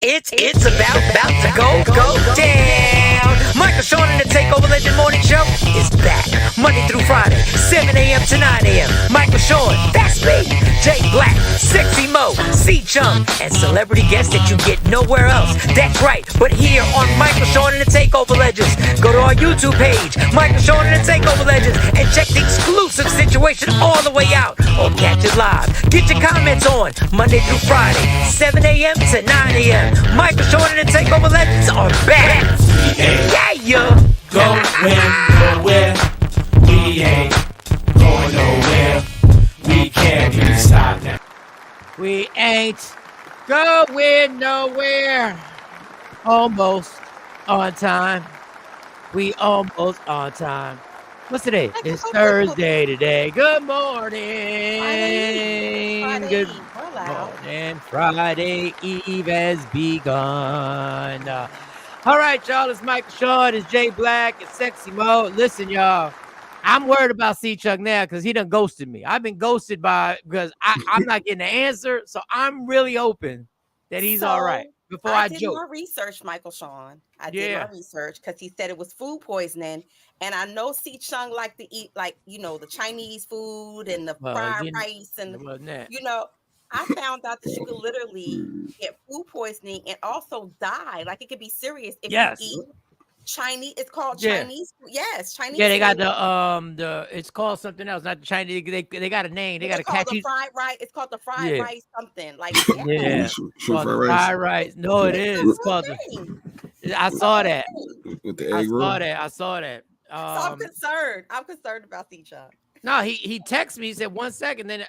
It's about to go down. Michael Shawn and the Takeover Legend Morning Show is back Monday through Friday, 7 a.m. to 9 a.m. Michael Shawn, that's me. Jay Black, Sexy Mo, C Chung, and celebrity guests that you get nowhere else. That's right, but here on Michael Shawn and the Takeover Legends. Go to our YouTube page, Michael Shawn and the Takeover Legends, and check the exclusive situation all the way out. Or catch it live. Get your comments on Monday through Friday, 7 a.m. to 9 a.m. Michael Shawn and the Takeover Legends are back. Yeah. Going nowhere. We ain't going nowhere. We can't even stop now. We ain't going nowhere. Almost on time. We almost on time. What's today? It's Thursday today. Good morning. Good morning. Friday Eve has begun. All right, y'all. It's Michael Shawn. It's Jay Black. It's Sexy Mo. Listen, y'all. I'm worried about C-Chuck now because he done ghosted me. I've been ghosted because I'm not getting the answer. So I'm really hoping that he's all right before I did joke. my research, Michael Shawn. I did my research because he said it was food poisoning. And I know C-Chung like to eat, the Chinese food and the fried rice. And, I found out that you could literally get food poisoning and also die. Like, it could be serious if you eat Chinese. It's called Chinese food. Yes, Chinese Yeah, they got food. it's called something else, not the Chinese. They got a name. They got a catchy fried rice. It's called the fried rice something. Like fried rice. No, it is. It's called I saw that. With the egg roll. I saw that. So I'm concerned. I'm concerned about C-Chuck. No, he texted me. He said 1 second. Then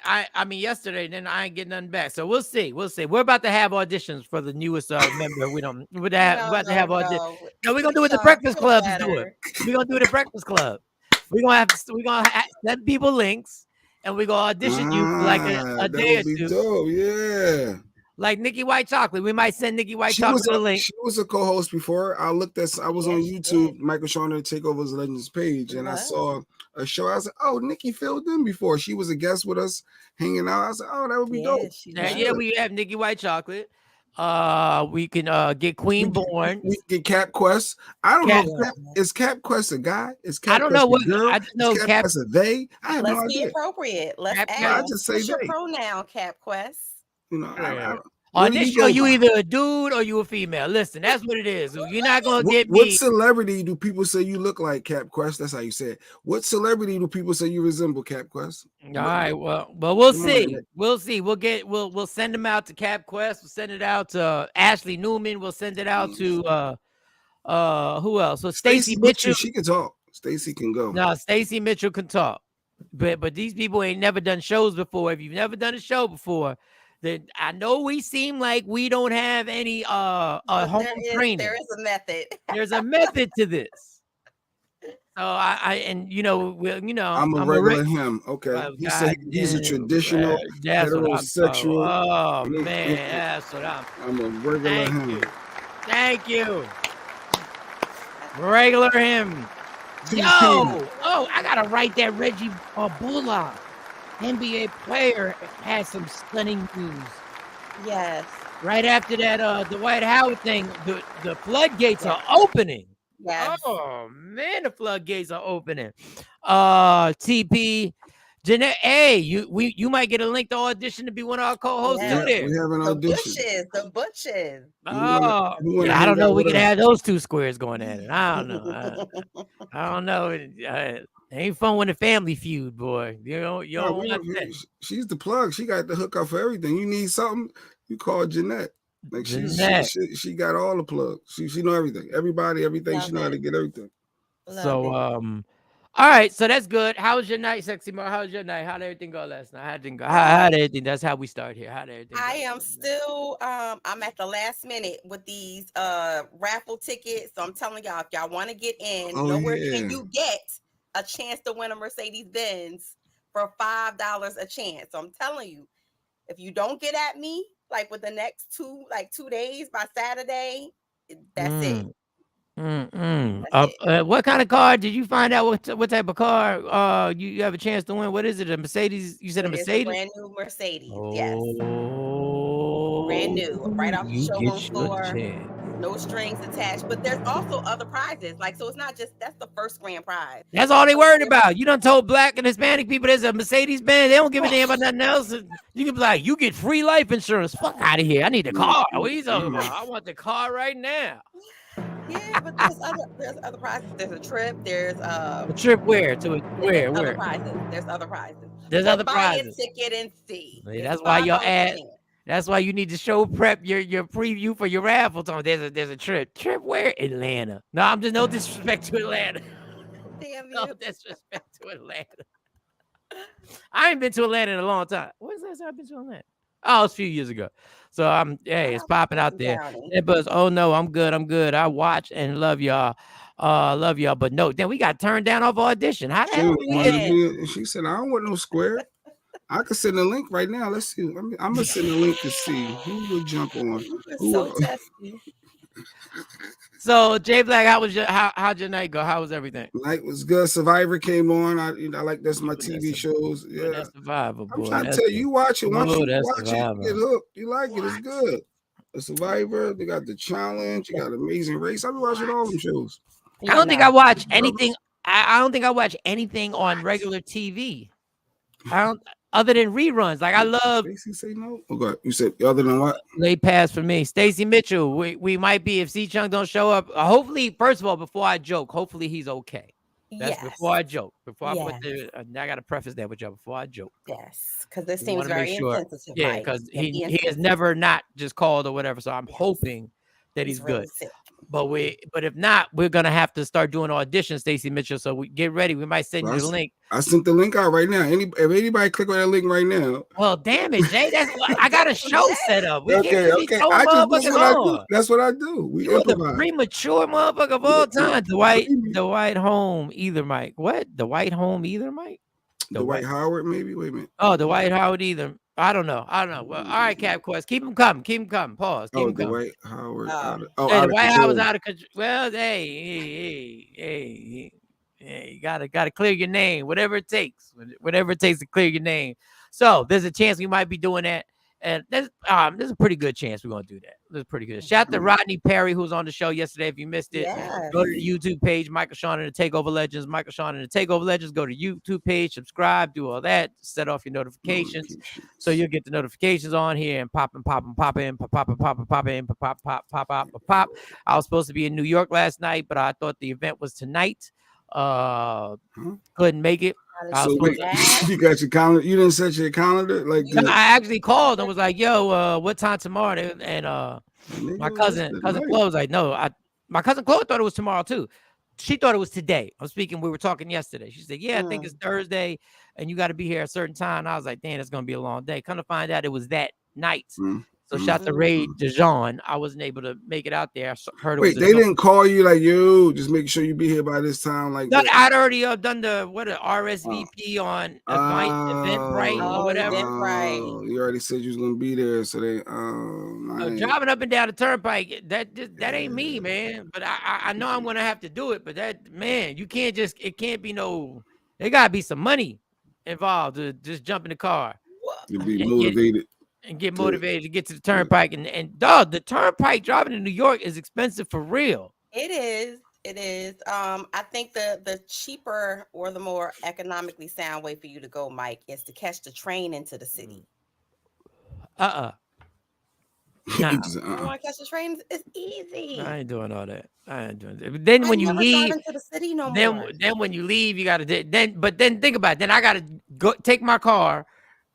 yesterday. Then I ain't getting nothing back. So we'll see. We're about to have auditions for the newest member. We're about to have auditions. No, we're gonna do what the Breakfast Club is doing. We're gonna do the Breakfast Club. We're gonna send people links, and we're gonna audition you for like a day or two. Dope, yeah. Like Nikki White Chocolate. We might send Nikki White Chocolate a link. She was a co-host before. I was on YouTube, Michael Shawn and the Takeover's Legends page, and I saw a show. I was like, oh, Nikki filled in before. She was a guest with us hanging out. I was like, oh, that would be dope. We have Nikki White Chocolate. We can get Queen Born. We get Cap Quest. I don't know. Is Cap Quest a guy? Is Cap Quest a girl? I just know Cap Quest a they? I have no idea. Let's be appropriate. Let's ask. I just say what's your they. pronoun, Cap Quest? On this show, you either a dude or you a female. Listen, that's what it is. You're not gonna get me. What celebrity do people say you look like, Cap Quest? That's how you say it. What celebrity do people say you resemble, Cap Quest? All right, well, we'll see. We'll see. We'll send them out to Cap Quest. We'll send it out to Ashley Newman. We'll send it out to who else? So Stacey Mitchell. She can talk. Stacey can go. No, Stacey Mitchell can talk. But these people ain't never done shows before. If you've never done a show before, then I know we seem like we don't have any home training. There is a method. There's a method to this. So I'm a regular him. Okay. He said he's a traditional heterosexual. Oh man, that's what I'm a regular him. Thank you. Regular him. Yo, I gotta write that Reggie Bullock. NBA player had some stunning news. Yes. Right after that, the Dwight Howard thing, the floodgates are opening. Yes. Oh man, the floodgates are opening. TP, Jeanette, hey, you might get a link to audition to be one of our co-hosts too. There, we have an audition. The Bushes. Oh, I don't know. We can have those two squares going at it. I don't know. I don't know. Ain't fun when the family feud, boy. You don't want that. She's the plug. She got the hookup for everything. You need something, you call Jeanette. Like she got all the plugs. She know everything. Everybody, everything. She know how to get everything. All right. So that's good. How was your night, Sexy Mo? How was your night? How did everything go last night? How did everything? That's how we start here. How did everything go? I am still I'm at the last minute with these raffle tickets. So I'm telling y'all, if y'all want to get in, nowhere can you get a chance to win a Mercedes-Benz for $5 a chance. So I'm telling you, if you don't get at me like with the next 2 days by Saturday, that's it. What kind of car did you find out? What type of car you have a chance to win? What is it? A Mercedes? You said a Mercedes? It's a brand new Mercedes. Yes. brand new, right off the You showroom get your floor. chance. No strings attached, but there's also other prizes. Like, so it's not just that's the first grand prize. That's all they worried about. You done told Black and Hispanic people there's a Mercedes Benz. They don't give a damn about nothing else. You can be like, you get free life insurance. Fuck out of here. I need a car. What are you talking about? I want the car right now. Yeah, but there's other prizes. There's a trip. There's a trip where to where other prizes. There's other prizes. There's other buy prizes. a ticket and see. Yeah, that's why your ass. That's why you need to show prep your preview for your raffle. There's a trip. Trip where? Atlanta. No, I'm just no disrespect to Atlanta. Damn you. No disrespect to Atlanta. I ain't been to Atlanta in a long time. When's the last time I've been to Atlanta? Oh, it was a few years ago. So it's popping out there. It was, oh no, I'm good. I watch and love y'all. But no, then we got turned down off audition. How the hell? She said, I don't want no square. I can send a link right now. Let's see. I'm gonna send a link to see who will jump on. So testy. So Jay Black, how'd your night go? How was everything? Night was good. Survivor came on. I like that's my TV shows. Yeah, that's Survivor. Boy. I'm trying to tell you, watch it. Once you watch it, you get hooked. You like it. It's good. The Survivor. They got the challenge. You got Amazing Race. I've been watching all them shows. I don't think I watch anything. I don't think I watch anything on regular TV. I don't. Other than reruns, like I love. Stacey say no. Okay, you said other than what? Late pass for me, Stacey Mitchell. We might be if C Chung don't show up. Hopefully, first of all, before I joke, hopefully he's okay. That's before I joke. Before I put I got to preface that with y'all before I joke. Yes, because this seems very insensitive. Yeah, because he has never not just called or whatever. So I'm hoping that he's good. Really but if not, we're gonna have to start doing auditions, Stacey Mitchell. So we get ready. We might send you the link. I sent the link out right now. If anybody click on that link right now. Well, damn it, Jay. I got a show set up. Okay. That's what I do. We improvise. The premature motherfucker of all time. Dwight Home either Mike. What? The White Home either Mike? Dwight Howard, maybe. Wait a minute. Oh, the Dwight Howard either. I don't know. Well, all right, Cap Quest. Keep them coming. Pause. Keep them coming. Dwight Howard. The White Howard's out of control. Well, hey, you gotta clear your name. Whatever it takes to clear your name. So there's a chance we might be doing that. And there's a pretty good chance we're gonna do that. There's pretty good. Shout out to Rodney Perry, who was on the show yesterday. If you missed it, go to the YouTube page, Michael Shawn and the Takeover Legends. Michael Shawn and the Takeover Legends. Go to YouTube page, subscribe, do all that, set off your notifications, so you'll get the notifications on here and pop in. I was supposed to be in New York last night, but I thought the event was tonight. Couldn't make it. So wait, you got your calendar? You didn't set your calendar? I actually called and was like, "Yo, what time tomorrow?" And my cousin Chloe was like, "No, my cousin Chloe thought it was tomorrow too. She thought it was today. We were talking yesterday. She said, "Yeah, I think it's Thursday, and you got to be here at a certain time." And I was like, "Damn, it's gonna be a long day." Come to find out, it was that night. So shout to Ray DeJean. I wasn't able to make it out there. I heard it. Wait, they didn't call you like, yo, just make sure you be here by this time. Like I'd already done the RSVP on Eventbrite or whatever. You already said you was gonna be there, so they driving up and down the turnpike. That ain't me, man. But I know I'm gonna have to do it. But you can't it can't be no. There gotta be some money involved to just jump in the car. You be motivated. And get motivated to get to the turnpike. And dog, the turnpike driving in New York is expensive for real. It is. I think the cheaper or the more economically sound way for you to go, Mike, is to catch the train into the city. Nah. You want to catch the train? It's easy. I ain't doing all that. But then when you leave into the city no more. Then when you leave, you gotta but then think about it. Then I gotta go take my car.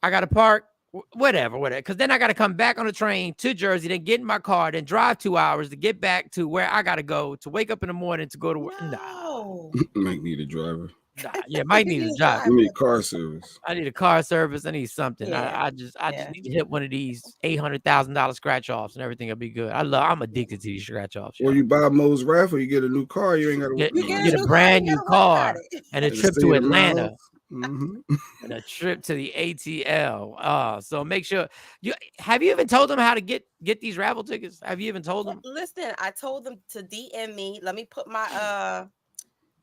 I gotta park. Whatever. Because then I got to come back on the train to Jersey, then get in my car, then drive 2 hours to get back to where I got to go to wake up in the morning to go to work. No. Might need a driver. Might need a driver. You need car service. I need a car service. I need something. I just need to hit one of these $800,000 scratch offs and everything will be good. I'm addicted to these scratch offs. Or you buy Mo's raffle, you get a new car. You ain't got to get a brand new car and a trip to Atlanta. And a trip to the ATL. So make sure have you even told them how to get these raffle tickets? Have you even told them? Listen, I told them to DM me. Let me put my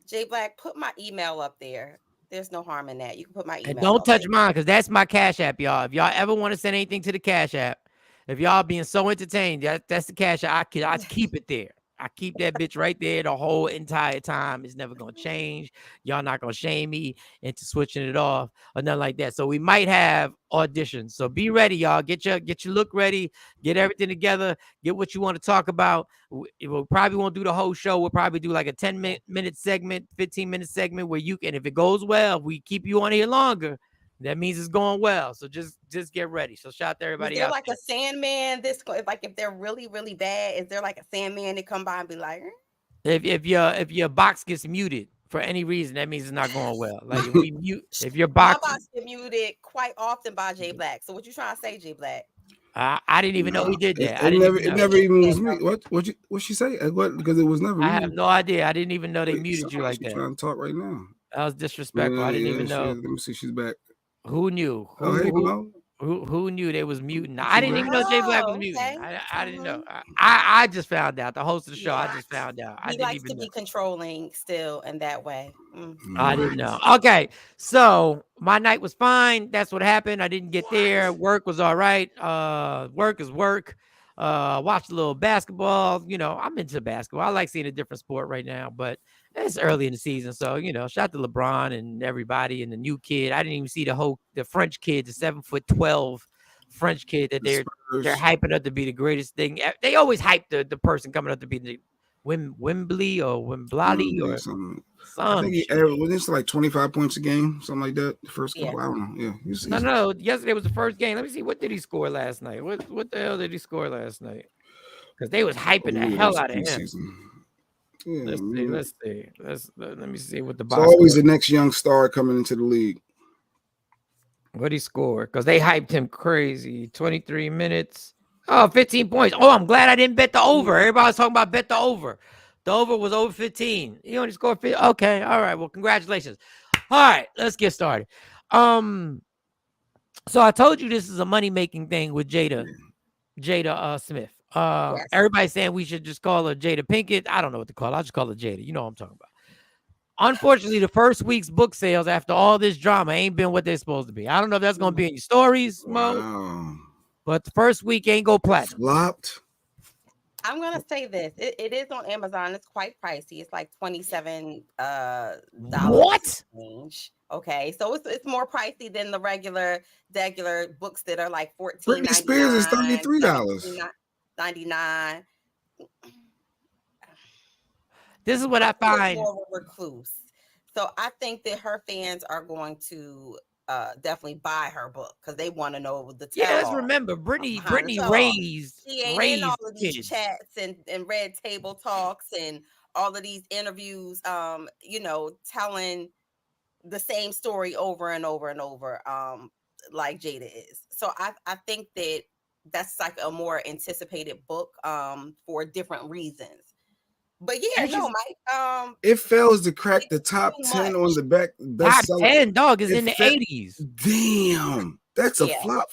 J Black, put my email up there. There's no harm in that. You can put my email. And don't touch mine because that's my Cash App, y'all. If y'all ever want to send anything to the Cash App, If y'all being so entertained, that's the cash. I keep it there. I keep that bitch right there the whole entire time. It's never gonna change. Y'all not gonna shame me into switching it off or nothing like that. So we might have auditions. So be ready, y'all. Get your look ready. Get everything together. Get what you want to talk about. We'll probably won't do the whole show. We'll probably do like a 10-minute segment, 15-minute segment where you can, if it goes well, we keep you on here longer. That means it's going well. So just get ready. So shout out to everybody out like there. A Sandman? Like if they're really, really bad, is there like a Sandman that come by and be like, if your box gets muted for any reason, that means it's not going well. Like if we mute, if your box gets muted quite often by Jay Black. So what you trying to say, Jay Black? I didn't even know he did that. It never even was me. What she say? What? Because it was never me. I have no idea. I didn't even know they muted you like that. Trying to talk right now. That was disrespectful. I didn't even know. Let me see. She's back. Who knew? Who knew they was muting? I didn't even know Jay Black was muting. I didn't know. I just found out. The host of the show, I just found out. He likes to be controlling still in that way. I didn't know. Okay, so my night was fine. That's what happened. I didn't get there. Work was all right. Work is work. Watched a little basketball. You know, I'm into basketball. I like seeing a different sport right now, but it's early in the season. So, you know, shout out to LeBron and everybody and the new kid. I didn't even see the French kid, the 7'12" French kid that they're hyping up to be the greatest thing. They always hype the person coming up to be the Wembley or Wembley or something. I think he averaged like 25 points a game, something like that. The first couple, I don't know. Yeah, no. Yesterday was the first game. Let me see. What did he score last night? What the hell did he score last night? Because they was hyping the hell out of him. Yeah, let's see. Let me see what the box. It's always the next young star coming into the league. What he scored? Because they hyped him crazy. 23 minutes. Oh, 15 points. Oh, I'm glad I didn't bet the over. Everybody was talking about bet the over. The over was over 15. He only scored 15. Okay, all right. Well, congratulations. All right, let's get started. So I told you this is a money-making thing with Jada Smith. Yes. Everybody's saying we should just call her Jada Pinkett. I don't know what to call her. I'll just call her Jada. You know what I'm talking about. Unfortunately, the first week's book sales after all this drama ain't been what they're supposed to be. I don't know if that's going to be in your stories, Mo, but the first week ain't go platinum. Flopped. I'm going to say this. It is on Amazon. It's quite pricey. It's like $27 what? Range. Okay, so it's more pricey than the regular books that are like $14.99. Britney Spears is $33. $99. This is what I find. More of a recluse. So I think that her fans are going to definitely buy her book because they want to know the tell. Yeah, let's remember Britney raised. She ain't in all of these chats and red table talks and all of these interviews. You know, telling the same story over and over and over. Like Jada is. So I think that's like a more anticipated book for different reasons. But yeah, no, Mike. It fails to crack the top 10 on the back. Top 10, dog, is in the 80s. Damn, that's a flop.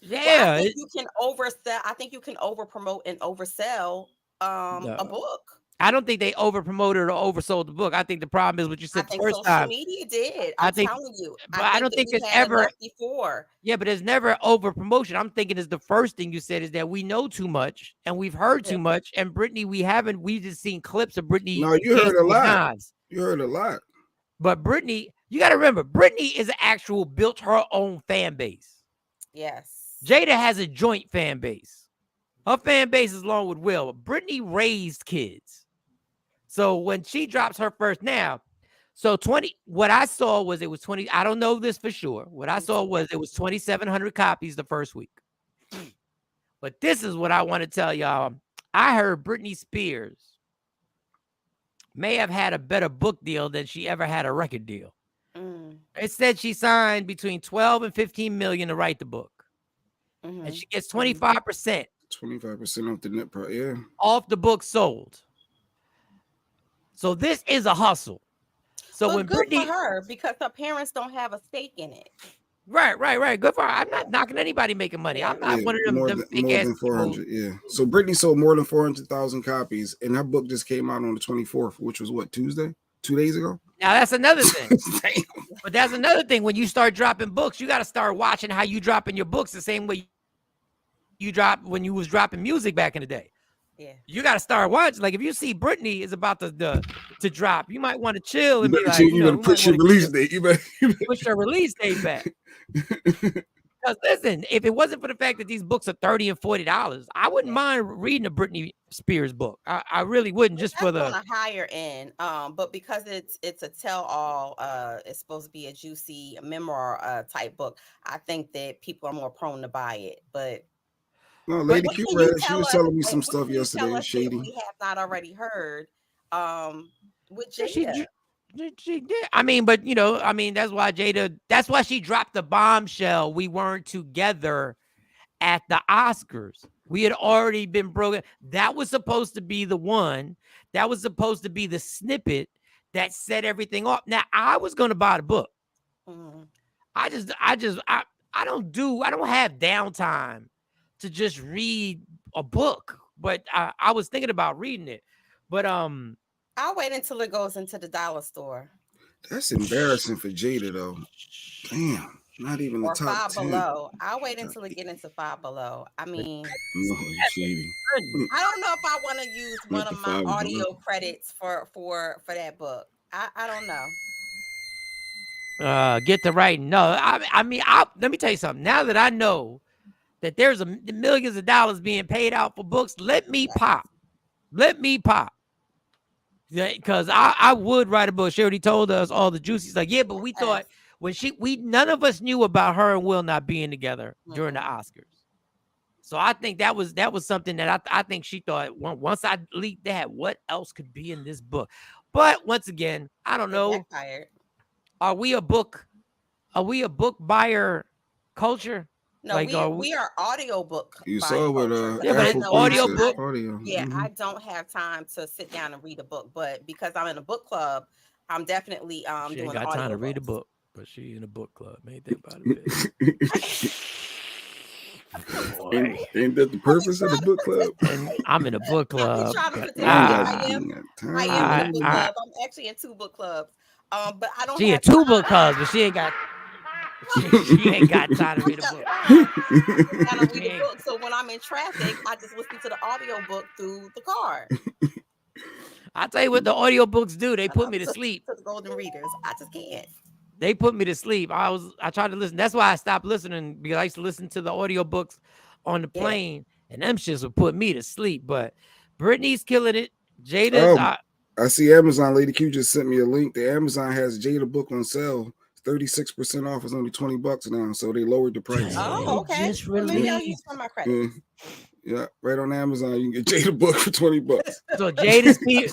Yeah, well, I think you can oversell. I think you can overpromote and oversell a book. I don't think they overpromoted or oversold the book. I think the problem is what you said the first time. Media did. I'm telling you. But I don't think it's ever before. Yeah, but there's never over promotion. I'm thinking is the first thing you said is that we know too much and we've heard too much. And Britney, we've just seen clips of Britney. No, you heard a lot. You heard a lot. But Britney, you got to remember, Britney is built her own fan base. Yes. Jada has a joint fan base. Her fan base is along with Will. Britney raised kids. So when she drops her first what I saw was it was 20. I don't know this for sure. What I saw was it was 2,700 copies the first week. But this is what I want to tell y'all. I heard Britney Spears may have had a better book deal than she ever had a record deal. It said she signed between 12 and 15 million to write the book. And she gets 25%. 25% off the net price, yeah. Off the book sold. So this is a hustle. So well, when good Britney, for her because her parents don't have a stake in it. Right. Good for her. I'm not knocking anybody making money. I'm not one of them. More than 400. Yeah. So Britney sold more than 400,000 copies, and her book just came out on the 24th, which was what, Tuesday? 2 days ago. Now that's another thing. But that's another thing. When you start dropping books, you got to start watching how you dropping your books the same way when you was dropping music back in the day. Yeah. You got to start watching. Like if you see Britney is about to drop, you might want to chill and be like, you better push your release date. You better push your release date back. Because listen, if it wasn't for the fact that these books are $30 and $40, I wouldn't mind reading a Britney Spears book. I really wouldn't, just for the on a higher end. But because it's a tell-all, it's supposed to be a juicy memoir type book. I think that people are more prone to buy it. But no, Lady Q read it. She was telling me some stuff yesterday. Shady. We have not already heard. With Jada. She did. I mean, but that's why Jada. That's why she dropped the bombshell. We weren't together at the Oscars. We had already been broken. That was supposed to be the one. That was supposed to be the snippet that set everything off. Now I was going to buy the book. Mm-hmm. I don't have downtime to just read a book, but I was thinking about reading it, but I'll wait until it goes into the dollar store. That's embarrassing for Jada, though. Damn, not even the top 10. Below. I'll wait until it get into Five Below. I mean, no, Shady. I don't know if I want to use one of my audio credits for that book. I don't know. Get the right. No, I mean, let me tell you something. Now that I know that there's millions of dollars being paid out for books, let me pop. Because I would write a book. She already told us all the juices. Like, yeah, but we thought none of us knew about her and Will not being together during the Oscars. So I think that was something that I think she thought once I leaked that, what else could be in this book? But once again, I don't know. Are we a book buyer culture? No, like, we are audiobook. You saw what audiobook. Yeah, I don't have time to sit down and read a book, but because I'm in a book club, I'm definitely she doing ain't got time to read a book, but she in a book club. Ain't that about it? ain't that the purpose of the book club? And I'm in a book club. I am in a book club. I'm actually in 2 book clubs. But I don't. She in 2 book clubs, but she ain't got. She ain't got time to read a book. So when I'm in traffic, I just listen to the audio book through the car. I'll tell you what the audio books do. They put me to sleep. To the golden readers, I just can't. They put me to sleep. I tried to listen. That's why I stopped listening, because I used to listen to the audio books on the plane, and them shits would put me to sleep. But Britney's killing it. Jada's. I see Amazon. Lady Q just sent me a link. The Amazon has Jada book on sale. 36% off. Is only $20 now, so they lowered the price. Oh, okay. Just maybe I'll use some of my credits. Yeah, right on Amazon, you can get Jada book for $20. So Jada's people,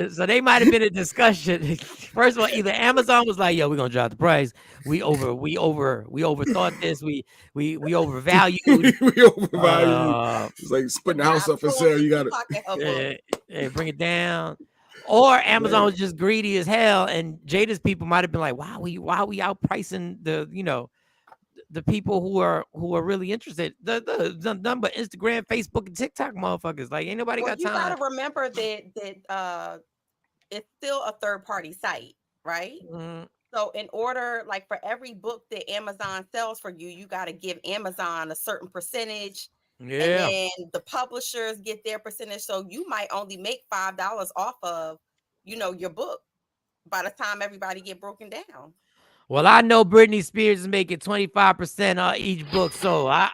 so they might have been a discussion. First of all, either Amazon was like, "Yo, we're gonna drop the price. We overthought this. We overvalued. we overvalued. It's like putting the house up for sale. You got to bring it down." Or Amazon was just greedy as hell, and Jada's people might have been like, "Why we outpricing the people who are really interested? The number Instagram, Facebook, and TikTok motherfuckers. Like, ain't nobody got time." You gotta remember that it's still a third-party site, right? Mm-hmm. So in order, like for every book that Amazon sells for you, you got to give Amazon a certain percentage. Yeah. And then the publishers get their percentage. So you might only make $5 off of, your book by the time everybody get broken down. Well, I know Britney Spears is making 25% on each book. So I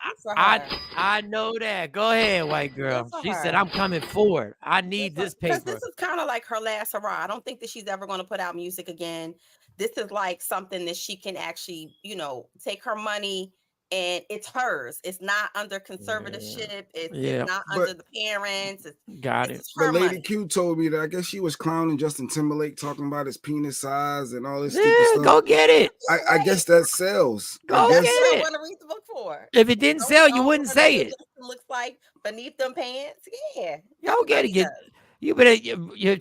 know that. Go ahead, white girl. She said, "I'm coming forward. I need this paper." Because this is kind of like her last hurrah. I don't think that she's ever going to put out music again. This is like something that she can actually, take her money. And it's hers. It's not under conservatorship. It's not under the parents. Got it. But Lady Q told me that I guess she was clowning Justin Timberlake, talking about his penis size and all this stupid stuff. Go get it. I guess that sells. Go get it. Want to read the book for? If it didn't sell, you wouldn't say it. Looks like beneath them pants. Yeah. Go get it. You better.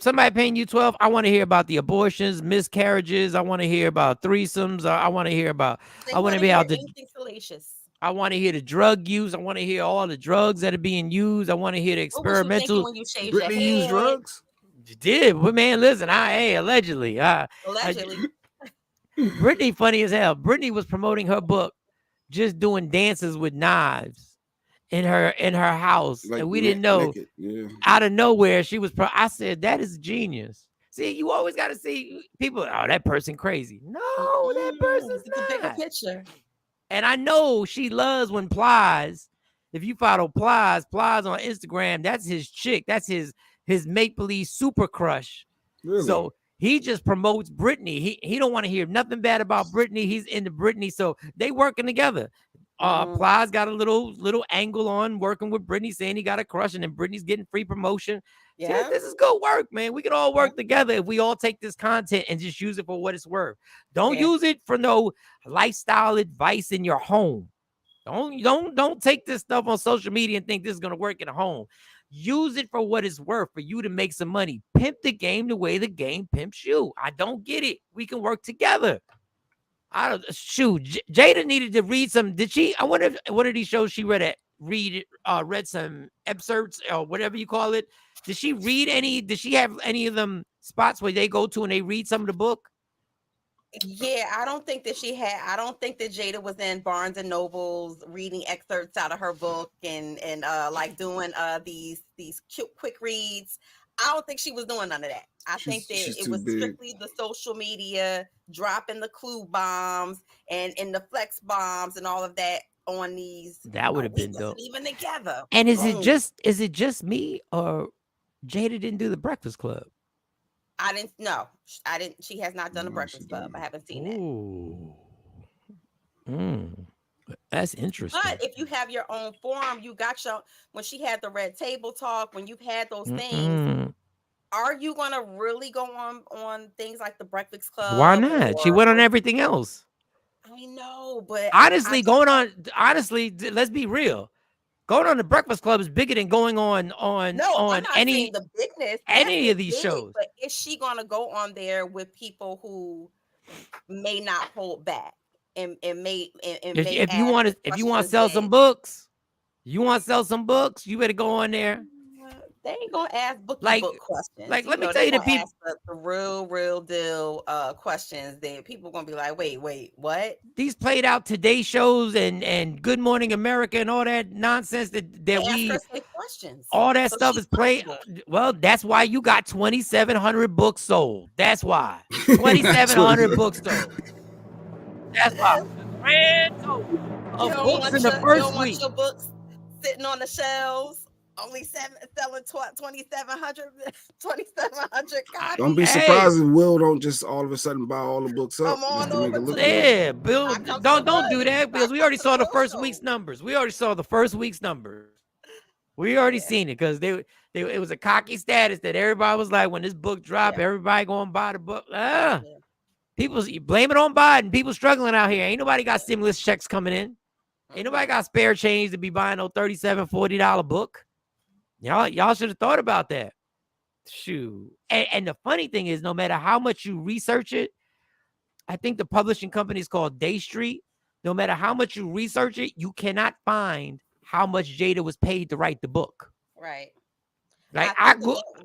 Somebody paying you $12. I want to hear about the abortions, miscarriages. I want to hear about threesomes. I want to hear about. I want to be out anything salacious. I want to hear the drug use. I want to hear all the drugs that are being used. I want to hear the experimental. When you shave Britney used drugs? You did, but man, listen. Allegedly. Britney funny as hell. Britney was promoting her book, just doing dances with knives in her house, like and we didn't know. naked. Yeah. Out of nowhere, she was. I said, "That is genius." See, you always got to see people. Oh, that person crazy. No, that person's it's a bigger not. picture. And I know she loves when Plies. If you follow Plies on Instagram, that's his chick. That's his make believe super crush. Really? So he just promotes Britney. He don't want to hear nothing bad about Britney. He's into Britney, so they working together. Plies got a little angle on working with Britney, saying he got a crush, and then Britney's getting free promotion. Yeah, this is good work, man. We can all work together if we all take this content and just use it for what it's worth. Don't use it for no lifestyle advice in your home. Don't take this stuff on social media and think this is gonna work at home. Use it for what it's worth for you to make some money. Pimp the game the way the game pimps you. I don't get it. We can work together. I don't Jada needed to read some. Did she? I wonder if one of these shows she read some excerpts or whatever you call it. Did she read any? Did she have any of them spots where they go to and they read some of the book? Yeah, I don't think that I don't think that Jada was in Barnes and Nobles reading excerpts out of her book and like doing these quick reads. I don't think she was doing none of that. I think that it was strictly the social media, dropping the clue bombs and the flex bombs and all of that on these. That would have been dope. Even together. And is it just me or Jada didn't do the Breakfast Club? I didn't. She has not done a Breakfast Club. I haven't seen it. That's interesting. But if you have your own forum, you got when she had the Red Table Talk, when you've had those things, are you going to really go on things like the Breakfast Club? Why not? She went on everything else. I know, but honestly, let's be real. Going on the Breakfast Club is bigger than going on any the bigness, any of these shows. But is she going to go on there with people who may not hold back and if you want to sell some books, you better go on there. They ain't gonna ask book questions. Like, let me tell you, the people the real deal questions that people are gonna be like, wait, what? These played out Today shows and Good Morning America and all that nonsense that we ask her questions. All that stuff is played. Well, that's why you got 2,700 books sold. That's why 2,700 books sold. That's why. Grand total of books in the first week. Want your books sitting on the shelves. Only selling 2,700 copies. Don't be surprised if Will don't just all of a sudden buy all the books up. Bill, don't do that because we already saw the first week's numbers. We already seen it because it was a cocky status that everybody was like, when this book dropped, everybody gonna buy the book. People blame it on Biden. People struggling out here. Ain't nobody got stimulus checks coming in. Ain't nobody got spare change to be buying no $37, $40 book. Y'all should have thought about that. Shoot. And the funny thing is, no matter how much you research it, I think the publishing company is called Day Street. No matter how much you research it, you cannot find how much Jada was paid to write the book. Right. Like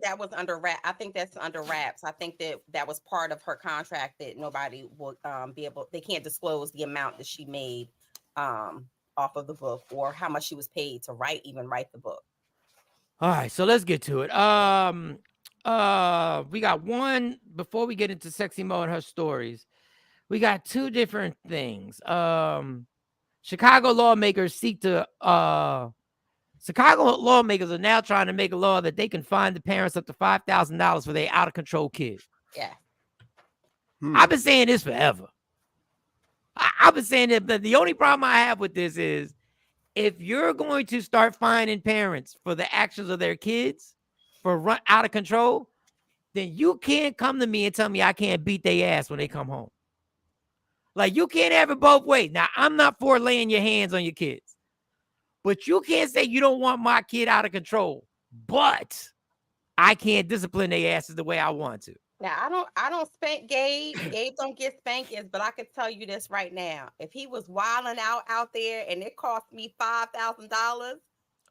that was under wrap. I think that's under wraps. I think that was part of her contract that nobody will be able. They can't disclose the amount that she made off of the book or how much she was paid to write the book. All right, so let's get to it. We got one before we get into Sexy Mo and her stories. We got two different things. Chicago lawmakers are now trying to make a law that they can fine the parents up to $5,000 for their out of control kids. Yeah. I've been saying this forever. I've been saying that the only problem I have with this is, if you're going to start fining parents for the actions of their kids for out of control, then you can't come to me and tell me I can't beat their ass when they come home. Like, you can't have it both ways. Now, I'm not for laying your hands on your kids, but you can't say you don't want my kid out of control, but I can't discipline their asses the way I want to. Now, I don't spank Gabe. Gabe don't get spankings, but I can tell you this right now. If he was wilding out there and it cost me $5,000,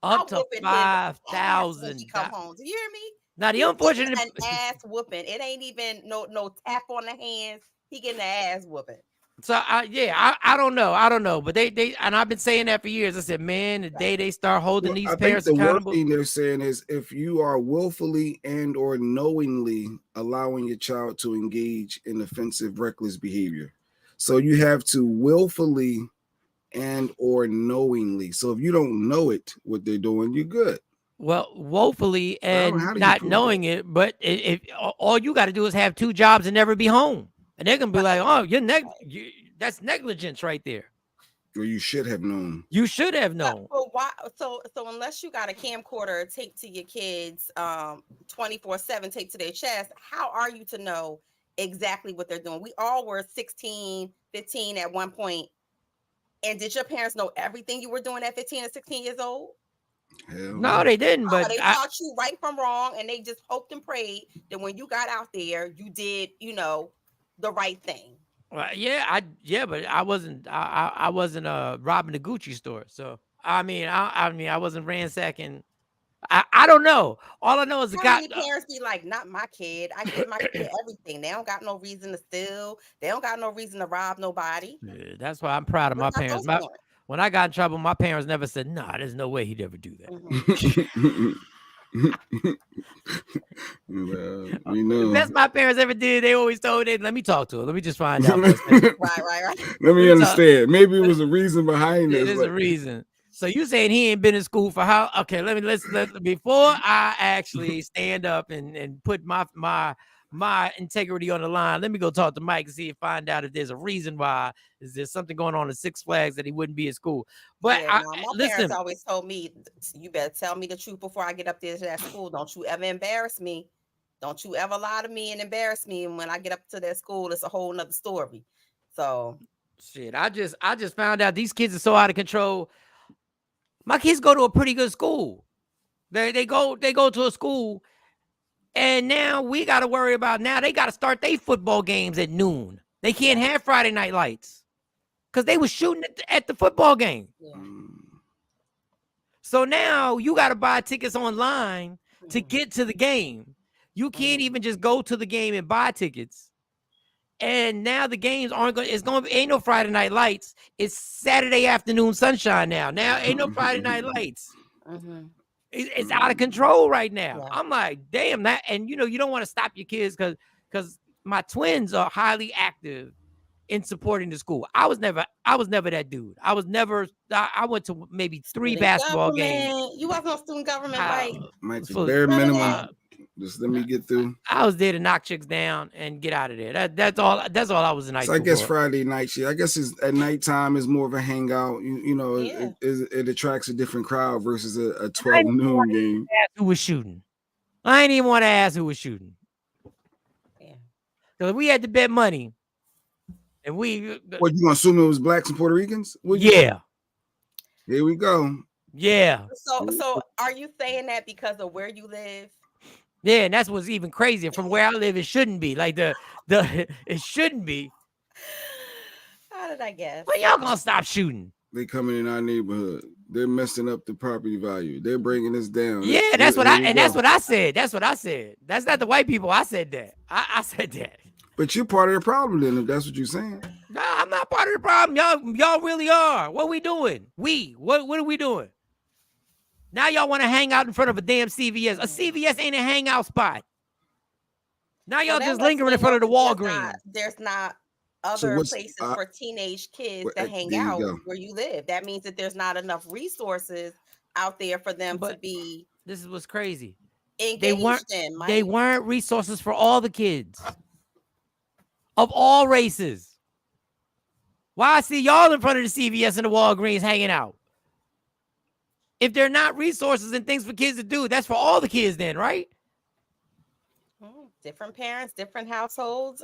up to $5,000 when he come home. Do you hear me? Now, the unfortunate an ass whooping. It ain't even no tap on the hands. He getting an ass whooping. So I don't know, but they and I've been saying that for years. I said, man, the day they start holding these I think parents the word accountable. thing they're saying is if you are willfully and or knowingly allowing your child to engage in offensive, reckless behavior. So you have to willfully and or knowingly. So if you don't know it, what they're doing, you're good. Well, woefully and How do you not prove knowing that? it, but if all you got to do is have 2 jobs and never be home, and they're gonna be like, "Oh, that's negligence right there." Or you should have known. You should have known. But why? So unless you got a camcorder taped to your kids, 24/7 taped to their chest, how are you to know exactly what they're doing? We all were 16, 15 at one point. And did your parents know everything you were doing at 15 and 16 years old? Hell No, they didn't. But they taught you right from wrong, and they just hoped and prayed that when you got out there, you did, the right thing. But I wasn't. I wasn't robbing the Gucci store. So I mean, I wasn't ransacking. I don't know. All I know is the guy. Parents be like, "Not my kid. I give my kid everything. They don't got no reason to steal. They don't got no reason to rob nobody." Yeah, that's why I'm proud of my parents. When I got in trouble, my parents never said, "Nah, there's no way he'd ever do that." Mm-hmm. Well, the best my parents ever did, they always told it. Let me talk to her. Let me just find out. right. Let me understand. Maybe it was a reason behind this. There's a reason. So you saying he ain't been in school for how? Okay, let's before I actually stand up and put my integrity on the line. Let me go talk to Mike and see and find out if there's a reason why. Is there something going on at Six Flags that he wouldn't be at school? But my parents always told me, "You better tell me the truth before I get up there to that school. Don't you ever embarrass me. Don't you ever lie to me and embarrass me. And when I get up to that school, it's a whole nother story." So shit, I just found out these kids are so out of control. My kids go to a pretty good school. They go to a school, and now we got to worry about they got to start their football games at noon. They can't have Friday night lights because they was shooting at the football game. Yeah. So now you got to buy tickets online to get to the game. You can't even just go to the game and buy tickets. And now the games ain't no Friday night lights. It's Saturday afternoon sunshine now. Now ain't no Friday night lights. It's out of control right now. Yeah. I'm like, damn that. And you don't want to stop your kids because my twins are highly active in supporting the school. I was never that dude. I went to maybe 3 basketball games. You wasn't on student government, right? Mike, the bare minimum. Just let me get through. I was there to knock chicks down and get out of there. That's all I was in high school. I guess Friday night shit. I guess at nighttime is more of a hangout. It attracts a different crowd versus a 12 noon game. Who was shooting? I didn't even want to ask who was shooting. Yeah, because we had to bet money, and we. What, you gonna assume it was blacks and Puerto Ricans? Yeah. Here we go. Yeah. So are you saying that because of where you live? Yeah, and that's what's even crazier. From where I live, it shouldn't be. Like it shouldn't be. How did I guess? When y'all gonna stop shooting? They coming in our neighborhood. They're messing up the property value. They're bringing us down. Yeah, that's what I said. That's what I said. That's not the white people. I said that. I said that. But you're part of the problem then, if that's what you're saying. No, I'm not part of the problem. Y'all really are. What we doing? What are we doing? Now y'all want to hang out in front of a damn CVS. A CVS ain't a hangout spot. Now y'all just lingering in front of the Walgreens. There's not other places for teenage kids to hang out where you live. That means that there's not enough resources out there for them to be. This is what's crazy. They weren't resources for all the kids of all races. Why I see y'all in front of the CVS and the Walgreens hanging out? If they're not resources and things for kids to do, that's for all the kids then, right? Different parents, different households.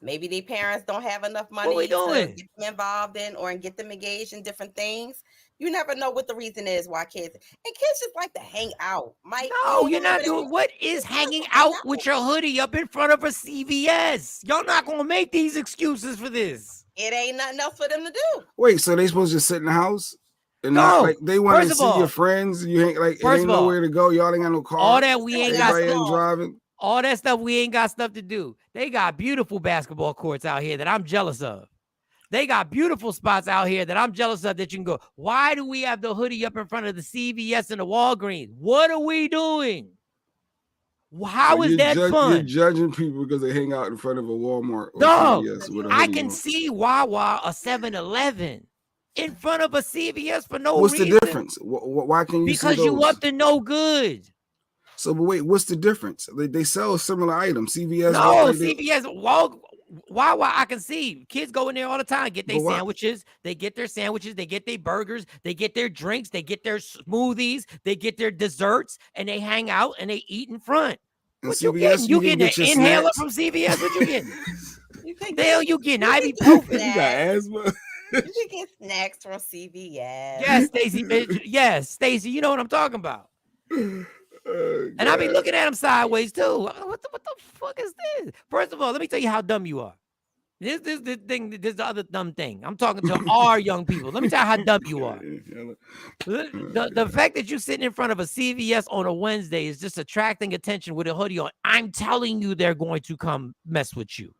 Maybe their parents don't have enough money to get them involved in or get them engaged in different things. You never know what the reason is why kids just like to hang out. No, you're not doing. What is hanging out with your hoodie up in front of a CVS? Y'all not gonna make these excuses for this. It ain't nothing else for them to do. Wait, so they supposed to just sit in the house? And not, like, they want to see your friends. You ain't ain't nowhere to go. Y'all ain't got no car. All that we ain't got driving. All that stuff we ain't got stuff to do. They got beautiful basketball courts out here that I'm jealous of. They got beautiful spots out here that I'm jealous of that you can go. Why do we have the hoodie up in front of the CVS and the Walgreens? What are we doing? How is that fun? You're judging people because they hang out in front of a Walmart or Dog, CVS with a I hoodie can on. see Wawa or 7-Eleven in front of a CVS for no What's reason. What's the difference? Why can you see those? Because you up to no good. So, but wait, what's the difference? They sell similar items. CVS. No, CVS, Wawa, I can see. Kids go in there all the time, get their sandwiches. They get their sandwiches. They get their burgers. They get their drinks. They get their smoothies. They get their desserts, and they hang out and they eat in front. What you getting? You getting an inhaler from CVS? What you getting? The hell you getting? Ibuprofen? You got asthma. You can get snacks from CVS. Yes, Stacy. Yes, Stacy. You know what I'm talking about. And I be looking at him sideways too. What the fuck is this? First of all, let me tell you how dumb you are. This the thing. This is the other dumb thing. I'm talking to our young people. Let me tell you how dumb you are. The fact that you're sitting in front of a CVS on a Wednesday is just attracting attention with a hoodie on. I'm telling you, they're going to come mess with you.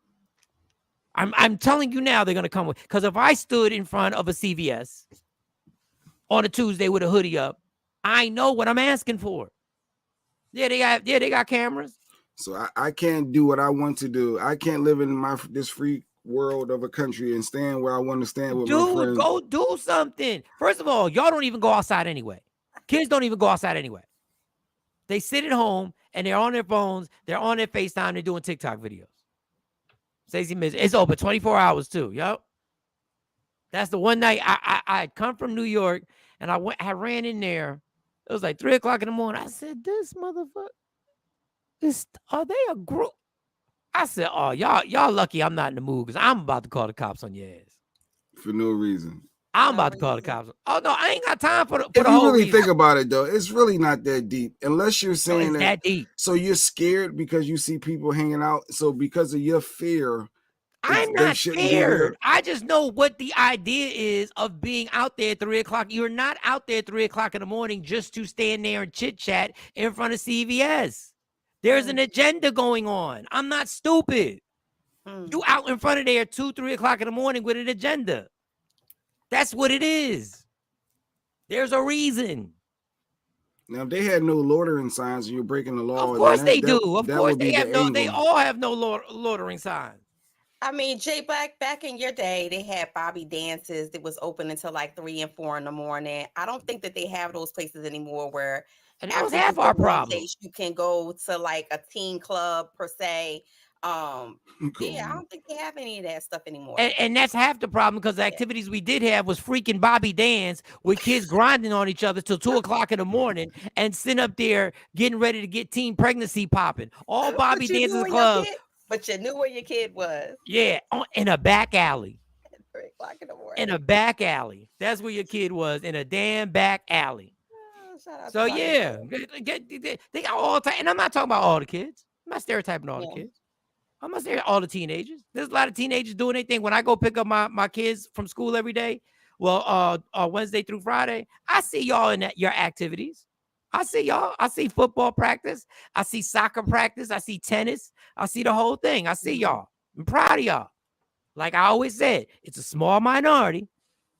I'm telling you now, they're going to come with. Because if I stood in front of a CVS on a Tuesday with a hoodie up, I know what I'm asking for. Yeah, they got cameras. So I can't do what I want to do. I can't live in this free world of a country and stand where I want to stand with my friends. Go do something. First of all, y'all don't even go outside anyway. Kids don't even go outside anyway. They sit at home and they're on their phones. They're on their FaceTime. They're doing TikTok videos. Stacey Miss, it's open 24 hours too. Yep. That's the one night I had come from New York and I ran in there. It was like 3:00 in the morning. I said, "This motherfucker, are they a group?" I said, "Oh, y'all lucky I'm not in the mood because I'm about to call the cops on your ass for no reason." I'm about to call the cops. Oh no, I ain't got time for the if whole you really reason. think about it, though, it's really not that deep. Unless you're saying that deep. So you're scared because you see people hanging out. So because of your fear, I'm not scared. I just know what the idea is of being out there at 3:00. You're not out there at 3:00 in the morning just to stand there and chit chat in front of CVS. There's an agenda going on. I'm not stupid. You out in front of there at 2-3 in the morning with an agenda. That's what it is. There's a reason. Now, if they had no loitering signs and you're breaking the law, of course they do. Of course they have no. They all have no loitering signs. I mean, Jay, back in your day, they had Bobby dances that was open until like 3 and 4 in the morning. I don't think that they have those places anymore where and that was half our problem. You can go to like a teen club per se. Yeah, I don't think they have any of that stuff anymore. And that's half the problem because the activities we did have was freaking Bobby dance with kids grinding on each other till 2:00 in the morning and sitting up there getting ready to get teen pregnancy popping. All Bobby dances club. But you knew where your kid was. Yeah, in a back alley. At 3:00 in the morning. In a back alley. That's where your kid was, in a damn back alley. So yeah, they got all time. And I'm not talking about all the kids. I'm not stereotyping all the kids. I'm not stereotyping all the teenagers. There's a lot of teenagers doing their thing. When I go pick up my kids from school every day, Wednesday through Friday, I see y'all in your activities. I see y'all. I see football practice. I see soccer practice. I see tennis. I see the whole thing. I see y'all. I'm proud of y'all. Like I always said, it's a small minority.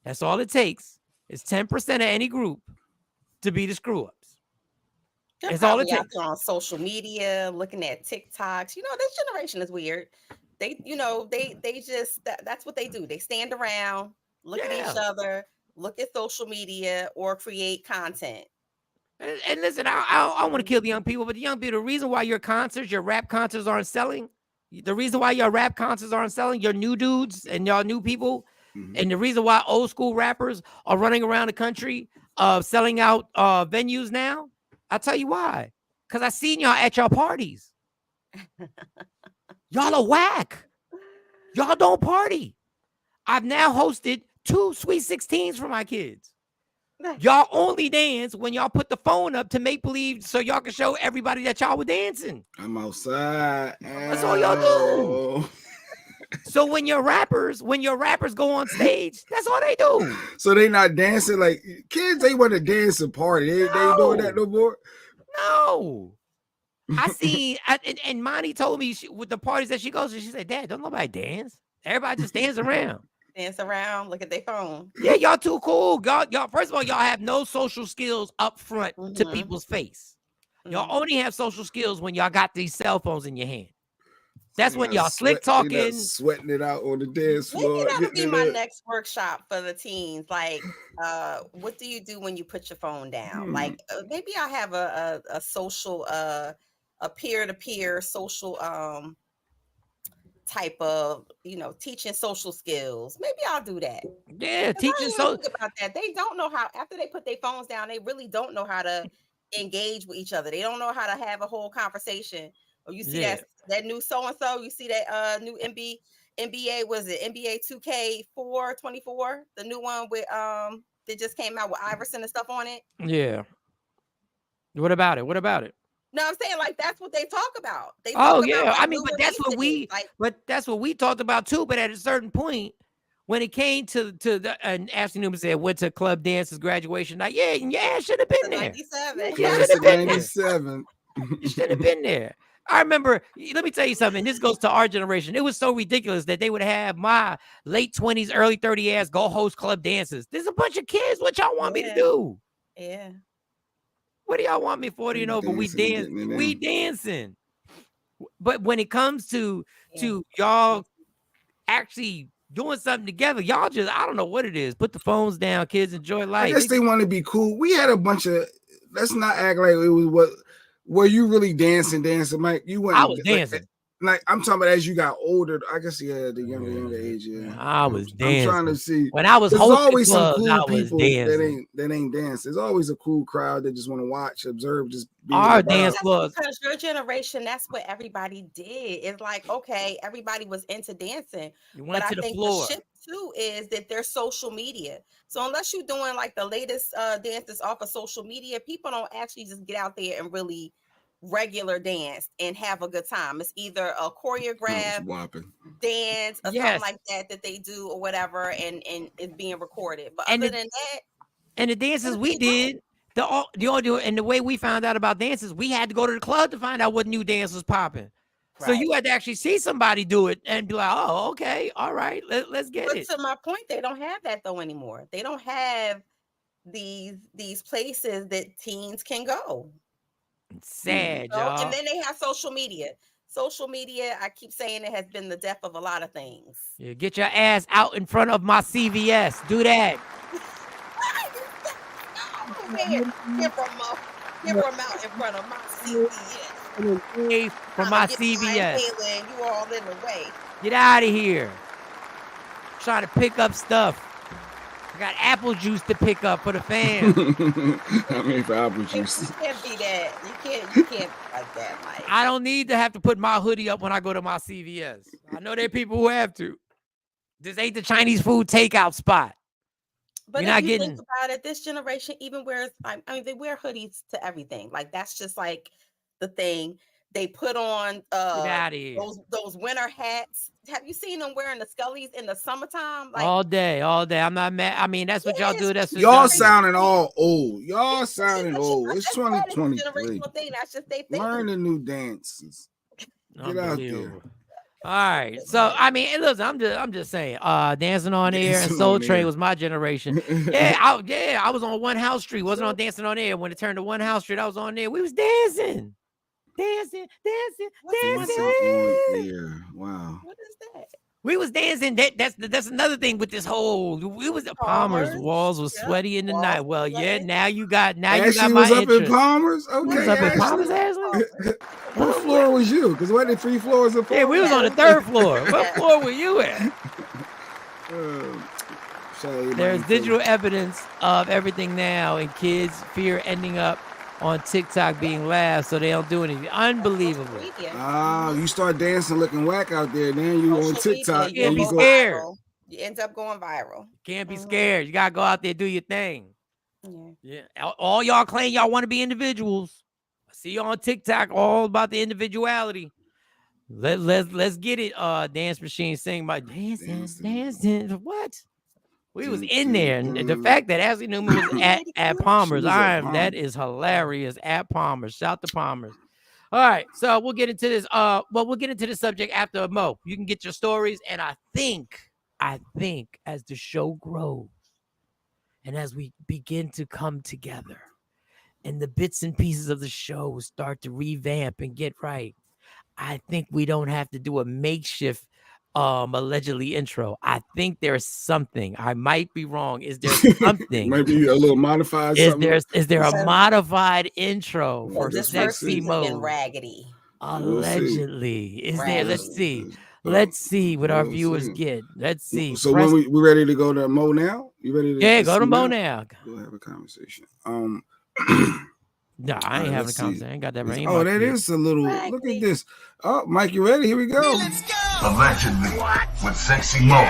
That's all it takes. It's 10% of any group to be the screw-ups. That's all it takes. On social media, looking at TikToks. You know, this generation is weird. They just that's what they do. They stand around, look at each other, look at social media, or create content. And listen, I want to kill the young people, but the young people, the reason why your rap concerts aren't selling, the reason why your rap concerts aren't selling, your new dudes and y'all new people, and the reason why old school rappers are running around the country selling out venues now, I'll tell you why. Because I seen y'all at y'all parties. Y'all are whack. Y'all don't party. I've now hosted 2 Sweet 16s for my kids. Y'all only dance when y'all put the phone up to make believe so y'all can show everybody that y'all were dancing. I'm outside. That's all y'all do. So when your rappers go on stage, that's all they do. So they not dancing like kids. They want to dance and party. They ain't doing that no more. No. I see. And Monty told me with the parties that she goes to, she said, "Dad, don't nobody dance. Everybody just stands around." Dance around, look at their phone. Yeah, y'all too cool. Y'all. First of all, y'all have no social skills up front to people's face. Y'all only have social skills when y'all got these cell phones in your hand. That's when y'all slick talking, sweating it out on the dance floor. Maybe that'll be my next workshop for the teens. Like, what do you do when you put your phone down? Like, maybe I have a social, a peer-to-peer social type of, teaching social skills. Maybe I'll do that. Yeah, teaching think about that. They don't know how, after they put their phones down, they really don't know how to engage with each other. They don't know how to have a whole conversation. Or you see that new so-and-so, you see that new NBA, was it NBA 2K24, the new one with that just came out with Iverson and stuff on it? Yeah. What about it? No, I'm saying, like, that's what they talk about. They talk about, like, I mean, but that's what we talked about too. But at a certain point, when it came to the, and Ashley Newman said went to club dances, graduation night. Yeah, should have been there. 97. Class of 97. You should have been there. I remember, let me tell you something. This goes to our generation. It was so ridiculous that they would have my late 20s, early 30 ass go host club dances. There's a bunch of kids. What y'all want me to do? Yeah. What do y'all want me for? You know, but we dancing. But when it comes to y'all actually doing something together, y'all just, I don't know what it is. Put the phones down, kids, enjoy life. I guess they want to be cool. We had a bunch of, let's not act like it was what. Were you really dancing, Mike? You went. I was dancing. Like I'm talking about as you got older. I guess the younger age. Yeah. I was dancing. I'm trying to see. When I was there's always some cool people that ain't dance. There's always a cool crowd that just want to watch, observe, just be our dance was because your generation. That's what everybody did. It's like, okay, everybody was into dancing. You went to the floor. The shift too is that there's social media. So unless you're doing like the latest dances off of social media, people don't actually just get out there and really regular dance and have a good time. It's either a choreographed dance or something like that they do or whatever, and it's being recorded. But other than that, and the dances we did, the audio, and the way we found out about dances, we had to go to the club to find out what new dance was popping. Right. So you had to actually see somebody do it and be like, oh, okay, all right, let's get it. To my point, they don't have that though anymore. They don't have these places that teens can go. Sad, y'all. And then they have social media. Social media, I keep saying, it has been the death of a lot of things. Yeah, get your ass out in front of my CVS. Do that. Get from out in front of my CVS. From my CVS. You all in the way. Get out of here. Trying to pick up stuff. I got apple juice to pick up for the fam. I mean, for apple juice. You can't be that. You can't like that, Mike. I don't need to have to put my hoodie up when I go to my CVS. I know there are people who have to. This ain't the Chinese food takeout spot. But if you think about it, this generation even wears, I mean, they wear hoodies to everything. Like, that's just like the thing. They put on those winter hats. Have you seen them wearing the Scullies in the summertime? Like, all day. I'm not mad. I mean, that's what y'all do. That's what y'all sounding all old. Y'all sounding old. It's 2023. That's just they learn the new dances. Get out there. All right. So I mean, listen, I'm just saying, Dancing on Air and Soul Train was my generation. I was on One House Street. Wasn't on Dancing on Air. When it turned to One House Street, I was on there. We was dancing. Wow. What is that? We was dancing. That's another thing with this whole. We was at Palmer's. Walls was sweaty in the night. Well, now you got my was up interest. in Palmer's. Okay, was up in Palmer's, Ashley. What floor was you? Because what the 3 floors of Palmer's? Yeah, we was on the 3rd floor. What floor were you at? There's digital evidence of everything now, and kids fear ending up on TikTok being laughed, so they don't do anything. Unbelievable. You start dancing looking whack out there, then you on TikTok. You can't be scared. You end up going viral. Can't be scared. You gotta go out there, do your thing. Yeah. All y'all claim y'all want to be individuals. I see you on TikTok all about the individuality. Let's get it. Dance Machine sing my dancing. What? We was in there, and the fact that Ashley Newman was at Palmer's, that is hilarious. At Palmer's, shout to Palmer's. All right, so we'll get into this. We'll get into the subject after Mo. You can get your stories, and I think I think as the show grows and as we begin to come together and the bits and pieces of the show start to revamp and get right, I think we don't have to do a makeshift allegedly intro. I think there's something. I might be wrong. Is there something? Maybe a little modified Is something. there a modified intro for this sexy first mode? been raggedy. Allegedly. Is there? Let's see. Oh, Let's see what our we'll viewers see. get. Let's see. So when we ready to go to Mo now? You ready to Yeah, go to see Mo now. Go have a conversation. No, I ain't having a conversation. I ain't got that right. Oh, that is a little. Look at this. Oh, Mike, you ready? Here we go. Let's go. Allegedly with Sexy Mo.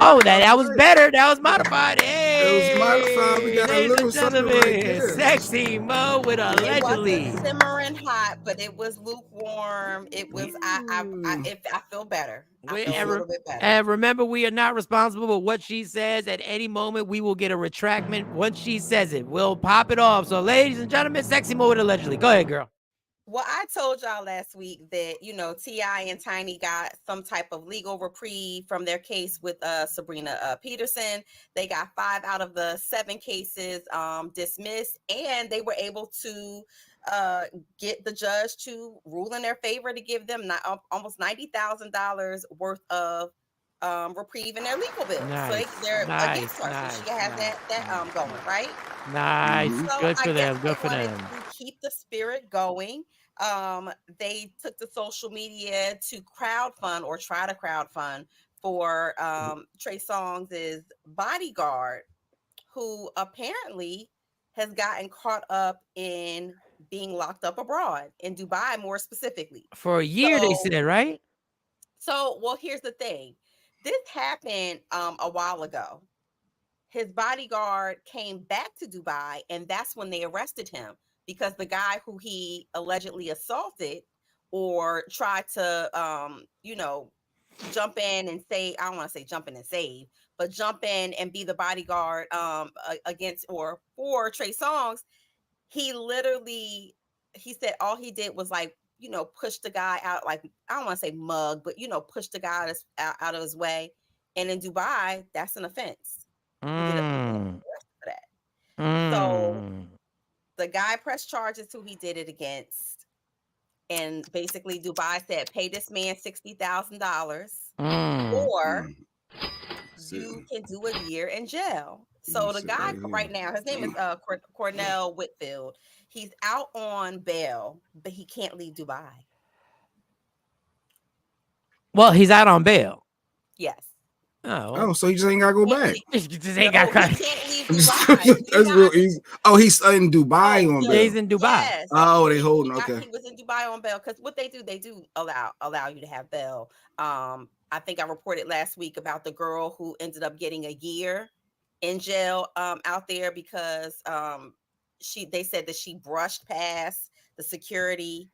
Oh, that was better. That was modified. Hey, it was modified. We got a little something right there. Sexy Mo with allegedly. It wasn't simmering hot, but it was lukewarm. It was. I feel better. I feel a little bit better. And remember, we are not responsible for what she says. At any moment, we will get a retractment. Once she says it, we'll pop it off. So, ladies and gentlemen, Sexy Mo with allegedly. Go ahead, girl. Well, I told y'all last week that, T.I. and Tiny got some type of legal reprieve from their case with Sabrina Peterson. They got 5 out of the 7 cases dismissed, and they were able to get the judge to rule in their favor to give them almost $90,000 worth of reprieve in their legal bills. Nice, So they're against her. Nice, so she has that going, right? Nice. So Good for them. Good they for wanted them. to keep the spirit going. They took to social media to crowdfund or try to crowdfund for Trey Songz's bodyguard, who apparently has gotten caught up in being locked up abroad in Dubai, more specifically. For a year, they said, right? So, well, here's the thing. This happened a while ago. His bodyguard came back to Dubai, and that's when they arrested him, because the guy who he allegedly assaulted or tried to, jump in and say, I don't want to say jump in and save, but jump in and be the bodyguard against or for Trey Songz. He said all he did was push the guy out, I don't want to say mug, but push the guy out of his way. And in Dubai, that's an offense. For that. So the guy pressed charges who he did it against, and basically Dubai said, pay this man $60,000 or you can do a year in jail. So the guy right now, his name is Cornell Whitfield. He's out on bail, but he can't leave Dubai. Well, he's out on bail. Yes. Oh, so he just ain't gotta go back. He just ain't got. He can't leave Dubai. That's real easy. Oh, he's in Dubai on bail. He's in Dubai. Yes. Oh, they holding. Okay. He was in Dubai on bail, because what they do allow you to have bail. I think I reported last week about the girl who ended up getting a year in jail out there because they said that she brushed past the security,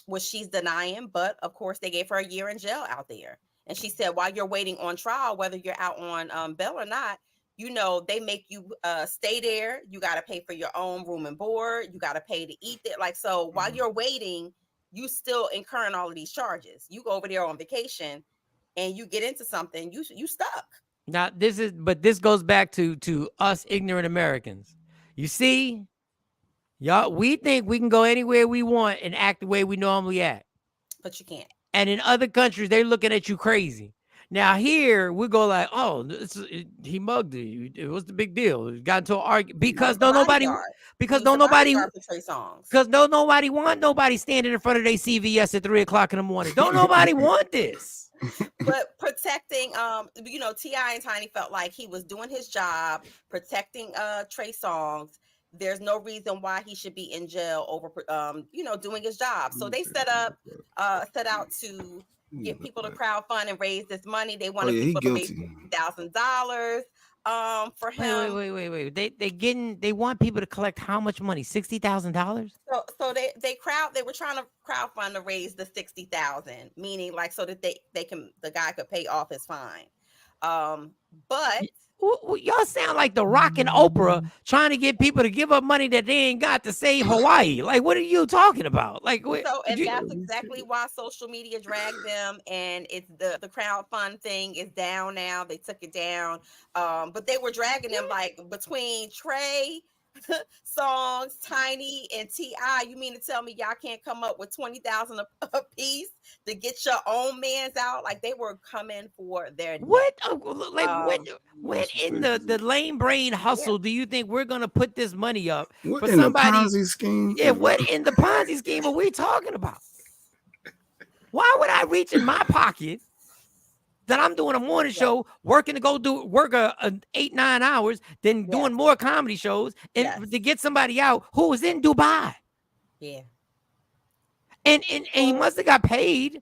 which she's denying, but of course they gave her a year in jail out there. And she said, while you're waiting on trial, whether you're out on bail or not, they make you stay there. You got to pay for your own room and board. You got to pay to eat there. So while you're waiting, you still incurring all of these charges. You go over there on vacation and you get into something, you stuck. Now this goes back to us ignorant Americans. You see, y'all, we think we can go anywhere we want and act the way we normally act. But you can't. And in other countries, they're looking at you crazy. Now here we go like, oh, he mugged you. It was the big deal. It got into an argument because nobody want nobody standing in front of their CVS at 3:00 in the morning. Don't nobody want this. But protecting, T.I. and Tiny felt like he was doing his job, protecting Trey Songz. There's no reason why he should be in jail over, doing his job. So they set out to get people to crowdfund and raise this money. They wanted people to raise $1,000 for him. Wait. They want people to collect how much money? $60,000? So they were trying to crowdfund to raise the $60,000, meaning so that the guy could pay off his fine. But Y'all sound like The Rock and Oprah trying to get people to give up money that they ain't got to save Hawaii. Like, what are you talking about? Like, and that's exactly why social media dragged them, and it's the crowdfund thing is down now. They took it down, but they were dragging them like between Trey songs, Tiny, and T.I. You mean to tell me y'all can't come up with 20,000 a piece to get your own man's out? Like they were coming for their what? When in the lame brain hustle do you think we're gonna put this money up for somebody? The Ponzi scheme? Yeah, what in the Ponzi scheme are we talking about? Why would I reach in my pocket that I'm doing a morning show, working to go work 8-9 hours, then doing more comedy shows, and to get somebody out who was in Dubai? Yeah. And he must have got paid.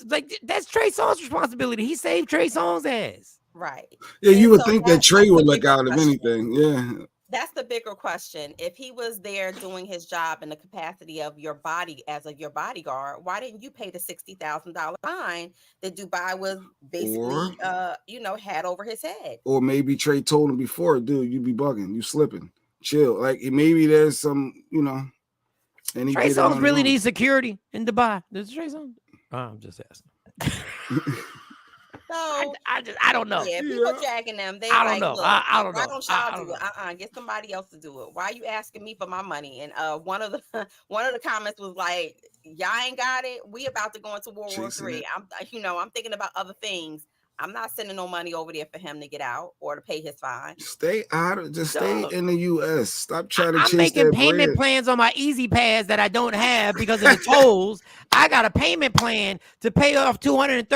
Like that's Trey Songz's responsibility. He saved Trey Songz's ass. Right. Yeah, you would think that Trey would look out of anything. Yeah. That's the bigger question. If he was there doing his job in the capacity of your body as your bodyguard, why didn't you pay the $60,000 fine that Dubai was basically, had over his head? Or maybe Trey told him before, dude, you be bugging, you slipping, chill. Like maybe there's some, And he Trey Songz really needs security in Dubai. Does Trey Songz? I'm just asking. So I don't know. Yeah, people dragging them. They I don't know. I don't know. Why don't y'all do it? Get somebody else to do it. Why are you asking me for my money? And one of the comments was like, "Y'all ain't got it. We about to go into World War III. I'm thinking about other things. I'm not sending no money over there for him to get out or to pay his fine. Stay stay in the U.S. Stop trying to chase I'm making payment bread. plans on my Easy Pass that I don't have because of the tolls. I got a payment plan to pay off $230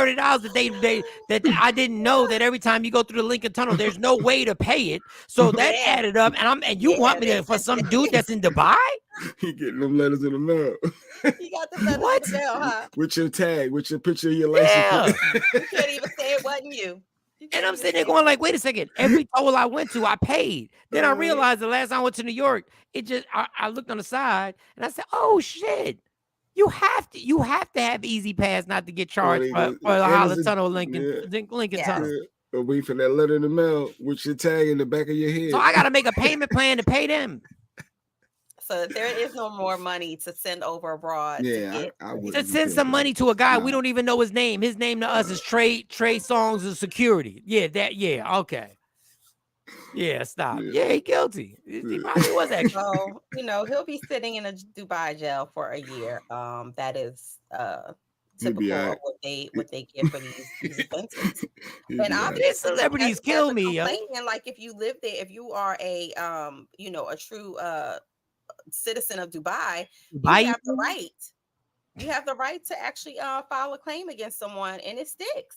that I didn't know that every time you go through the Lincoln Tunnel, there's no way to pay it. So that added up, and you want me to for some dude that's in Dubai? He getting them letters in the mail. You got the letters in the mail, huh? With your tag, with your picture of your license. You can't even say it wasn't you. And I'm sitting there going like, wait a second. Every toll I went to, I paid. Then I realized the last time I went to New York, I looked on the side and I said, oh shit. You have to have Easy Pass not to get charged for the Holland Tunnel, Lincoln Tunnel. But wait for that letter in the mail with your tag in the back of your head. So I got to make a payment plan to pay them. So there is no more money to send over abroad. Yeah, I would to send some money to a guy we don't even know his name. His name to us is Trey Songz of Security. Yeah, okay. Yeah, stop. Yeah, he guilty. He probably was actually. So, he'll be sitting in a Dubai jail for a year. That is typical of what they get for these offenses. And obviously celebrities kill me. Like if you live there, if you are a a true citizen of Dubai, you have the right. You have the right to actually file a claim against someone, and it sticks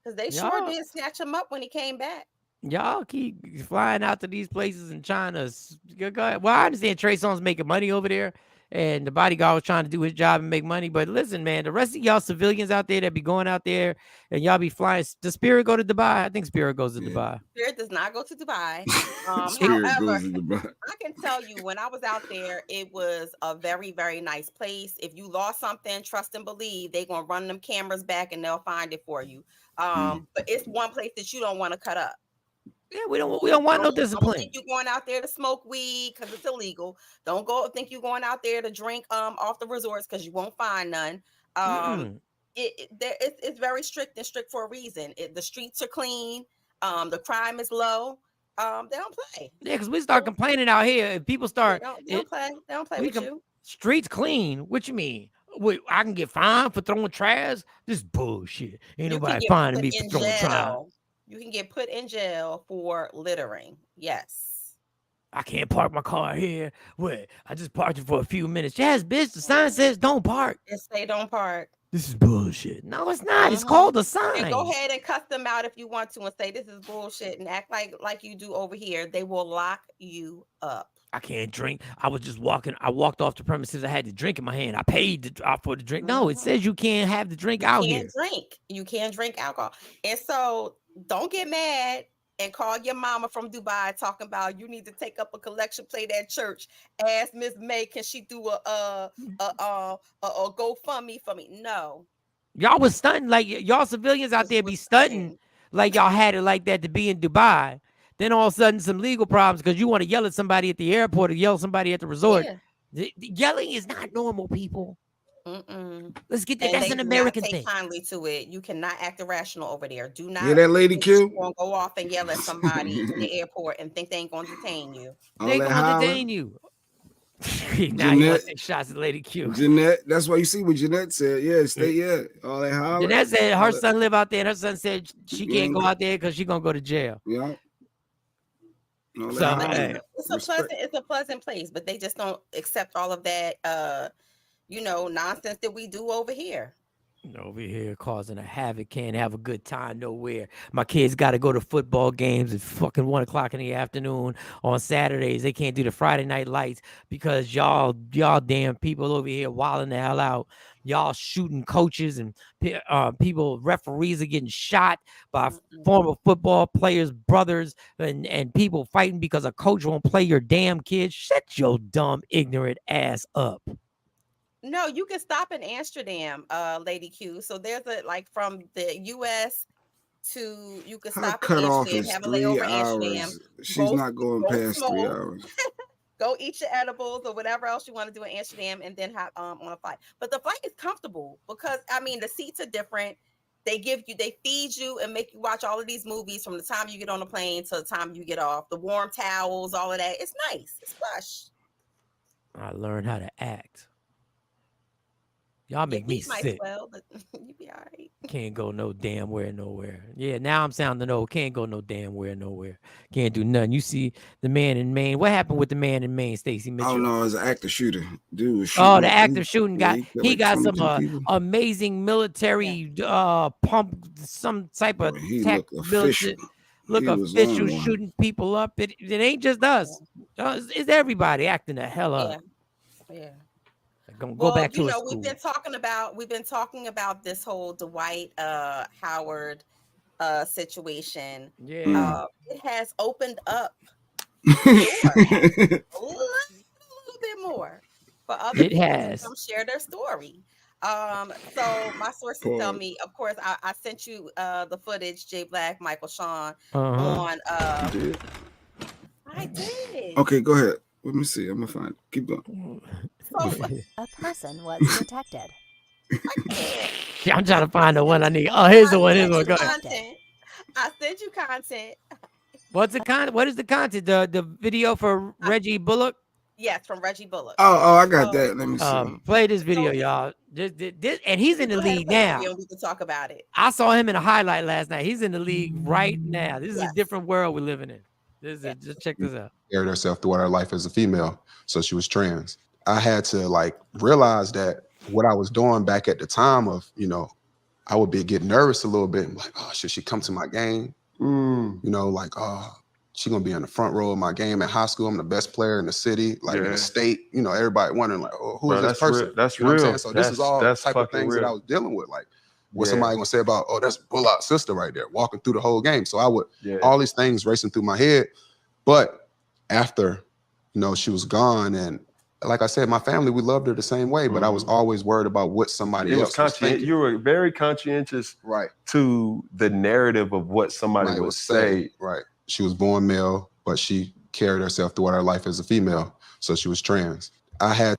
because they sure did snatch him up when he came back. Y'all keep flying out to these places in China. Go ahead. Well, I understand Trey Songz making money over there, and the bodyguard was trying to do his job and make money. But listen, man, the rest of y'all civilians out there that be going out there and y'all be flying. Does Spirit go to Dubai? I think Spirit goes to Dubai. Spirit does not go to Dubai. Spirit however, goes to Dubai. I can tell you when I was out there, it was a very, very nice place. If you lost something, trust and believe they're gonna run them cameras back and they'll find it for you. But it's one place that you don't want to cut up. Yeah, we don't want no discipline. Don't think you're going out there to smoke weed because it's illegal. Don't go think you're going out there to drink off the resorts because you won't find none. It's very strict for a reason. The streets are clean. The crime is low. They don't play. Yeah, because we start complaining out here. If people start, they don't play. They don't play with you. Streets clean. What you mean? Wait, I can get fined for throwing trash? This is bullshit. Ain't nobody finding me for throwing trash. You can get put in jail for littering. Yes. I can't park my car here. Wait, I just parked it for a few minutes. Yes, bitch, the sign says don't park. It say don't park. This is bullshit. No, it's not. It's called a sign. And go ahead and cuss them out if you want to and say this is bullshit and act like you do over here. They will lock you up. I can't drink. I was just walking. I walked off the premises. I had the drink in my hand. I paid for the drink. No, it says you can't have the drink out here. You can't drink alcohol. And so don't get mad and call your mama from Dubai talking about you need to take up a collection plate at church. Ask Miss May, can she do a GoFundMe for me? No. Y'all was stunting like y'all civilians out there be stunting like y'all had it like that to be in Dubai. Then all of a sudden, some legal problems because you want to yell at somebody at the airport or yell at somebody at the resort. Yeah. Yelling is not normal, people. Let's get that. And That's they an do American not take thing. kindly to it. You cannot act irrational over there. Do not. Yeah, that lady Q. Gonna go off and yell at somebody in the airport and think they ain't gonna detain you. They gonna detain you. Now you want to take shots at Lady Q. Jeanette, that's why you see what Jeanette said. Yeah, stay. All that holler. Jeanette said her son live out there, and her son said she can't go out there because she's gonna go to jail. Yeah. So, it's a pleasant place, but they just don't accept all of that nonsense that we do over here. Over here causing a havoc, can't have a good time nowhere. My kids got to go to football games at fucking 1 o'clock in the afternoon on Saturdays. They can't do the Friday night lights because y'all damn people over here wilding the hell out. Y'all shooting coaches and people, referees are getting shot by former football players, brothers, and people fighting because a coach won't play your damn kids. Shut your dumb, ignorant ass up. No, you can stop in Amsterdam, Lady Q. So there's from the US to you can stop in Amsterdam, have a layover in Amsterdam. She's not going past 3 hours. Go eat your edibles or whatever else you want to do in Amsterdam and then hop on a flight. But the flight is comfortable because the seats are different. They feed you and make you watch all of these movies from the time you get on the plane to the time you get off. The warm towels, all of that. It's nice. It's plush. I learned how to act. Y'all make me sick. Well, but you be all right. Can't go no damn where nowhere. Yeah, now I'm sounding old. Can't go no damn where nowhere. Can't do nothing. You see the man in Maine. What happened with the man in Maine, Stacey Mitchell? Oh no, it's an active shooter. Dude was shooting. Oh, the active shooting guy. He got some amazing military pump, some type of tech. Look official shooting people up. It ain't just us. It's everybody acting the hell up. Yeah. Go back to we've been talking about this whole Dwight Howard situation. Yeah. It has opened up a little bit more for other people to come share their story. So my sources tell me, of course, I sent you the footage, J Black, Michael Shawn on I did. Okay, go ahead. Let me see. I'm gonna find it. Keep going. A person was protected. I'm trying to find the one I need. Oh, here's the one. Here's one. Go ahead. I sent you content. What's the content? What is the content? The video for Reggie Bullock? Yes, from Reggie Bullock. Oh, I got that. Let me see. Play this video, y'all. This, and he's in the league now. We can talk about it. I saw him in a highlight last night. He's in the league right now. This is a different world we're living in. Just check this out. Carried herself throughout her life as a female, so she was trans. I had to realize that what I was doing back at the time of, I would get nervous a little bit and oh, should she come to my game? Oh, she gonna be in the front row of my game at high school. I'm the best player in the city, in the state. Everybody wondering oh, who is this person? That's real. What I'm saying? So this is all type of things that I was dealing with. What's somebody gonna say about, oh, that's Bullock's sister right there walking through the whole game. So I would all these things racing through my head. But after, she was gone, and like I said, my family, we loved her the same way, but I was always worried about what somebody else was thinking. You were very conscientious to the narrative of what somebody would say. Right. She was born male, but she carried herself throughout her life as a female. So she was trans. I had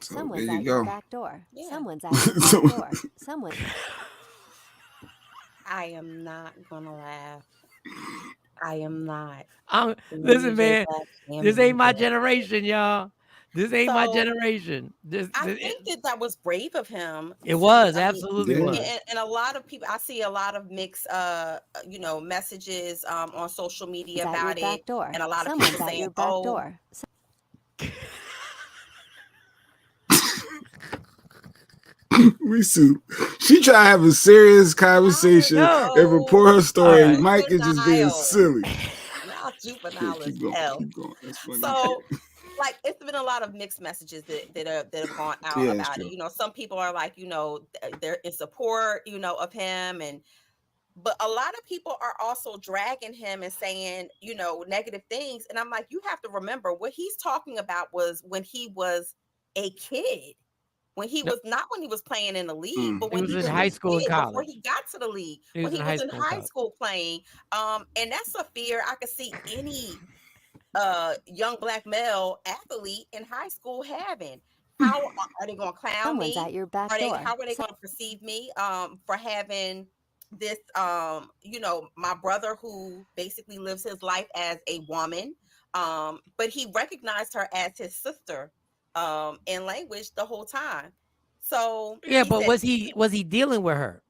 Someone's at your back door. Yeah. Someone's at your back door. Someone. I am not gonna laugh. I am not. Listen, man, this ain't my generation, y'all. This ain't my generation. I think that was brave of him. It was, absolutely was. And a lot of people, I see a lot of mixed, messages on social media about it. And a lot of people saying, "Oh." She try to have a serious conversation and report her story. Right. Mike is just being silly. Y'all juvenile as hell. So, it's been a lot of mixed messages that have gone out about it. Some people are they're in support, of him, but a lot of people are also dragging him and saying, negative things. And I'm like, you have to remember what he's talking about was when he was a kid. When he was not when he was playing in the league, but when he was in high school and college. Before he got to the league, when he was in high school playing. And that's a fear I could see any young black male athlete in high school having. How are they going to clown Someone's me? At your back door. How are they going to perceive me for having this? My brother who basically lives his life as a woman, but he recognized her as his sister in language the whole time. So yeah, but was he dealing with her?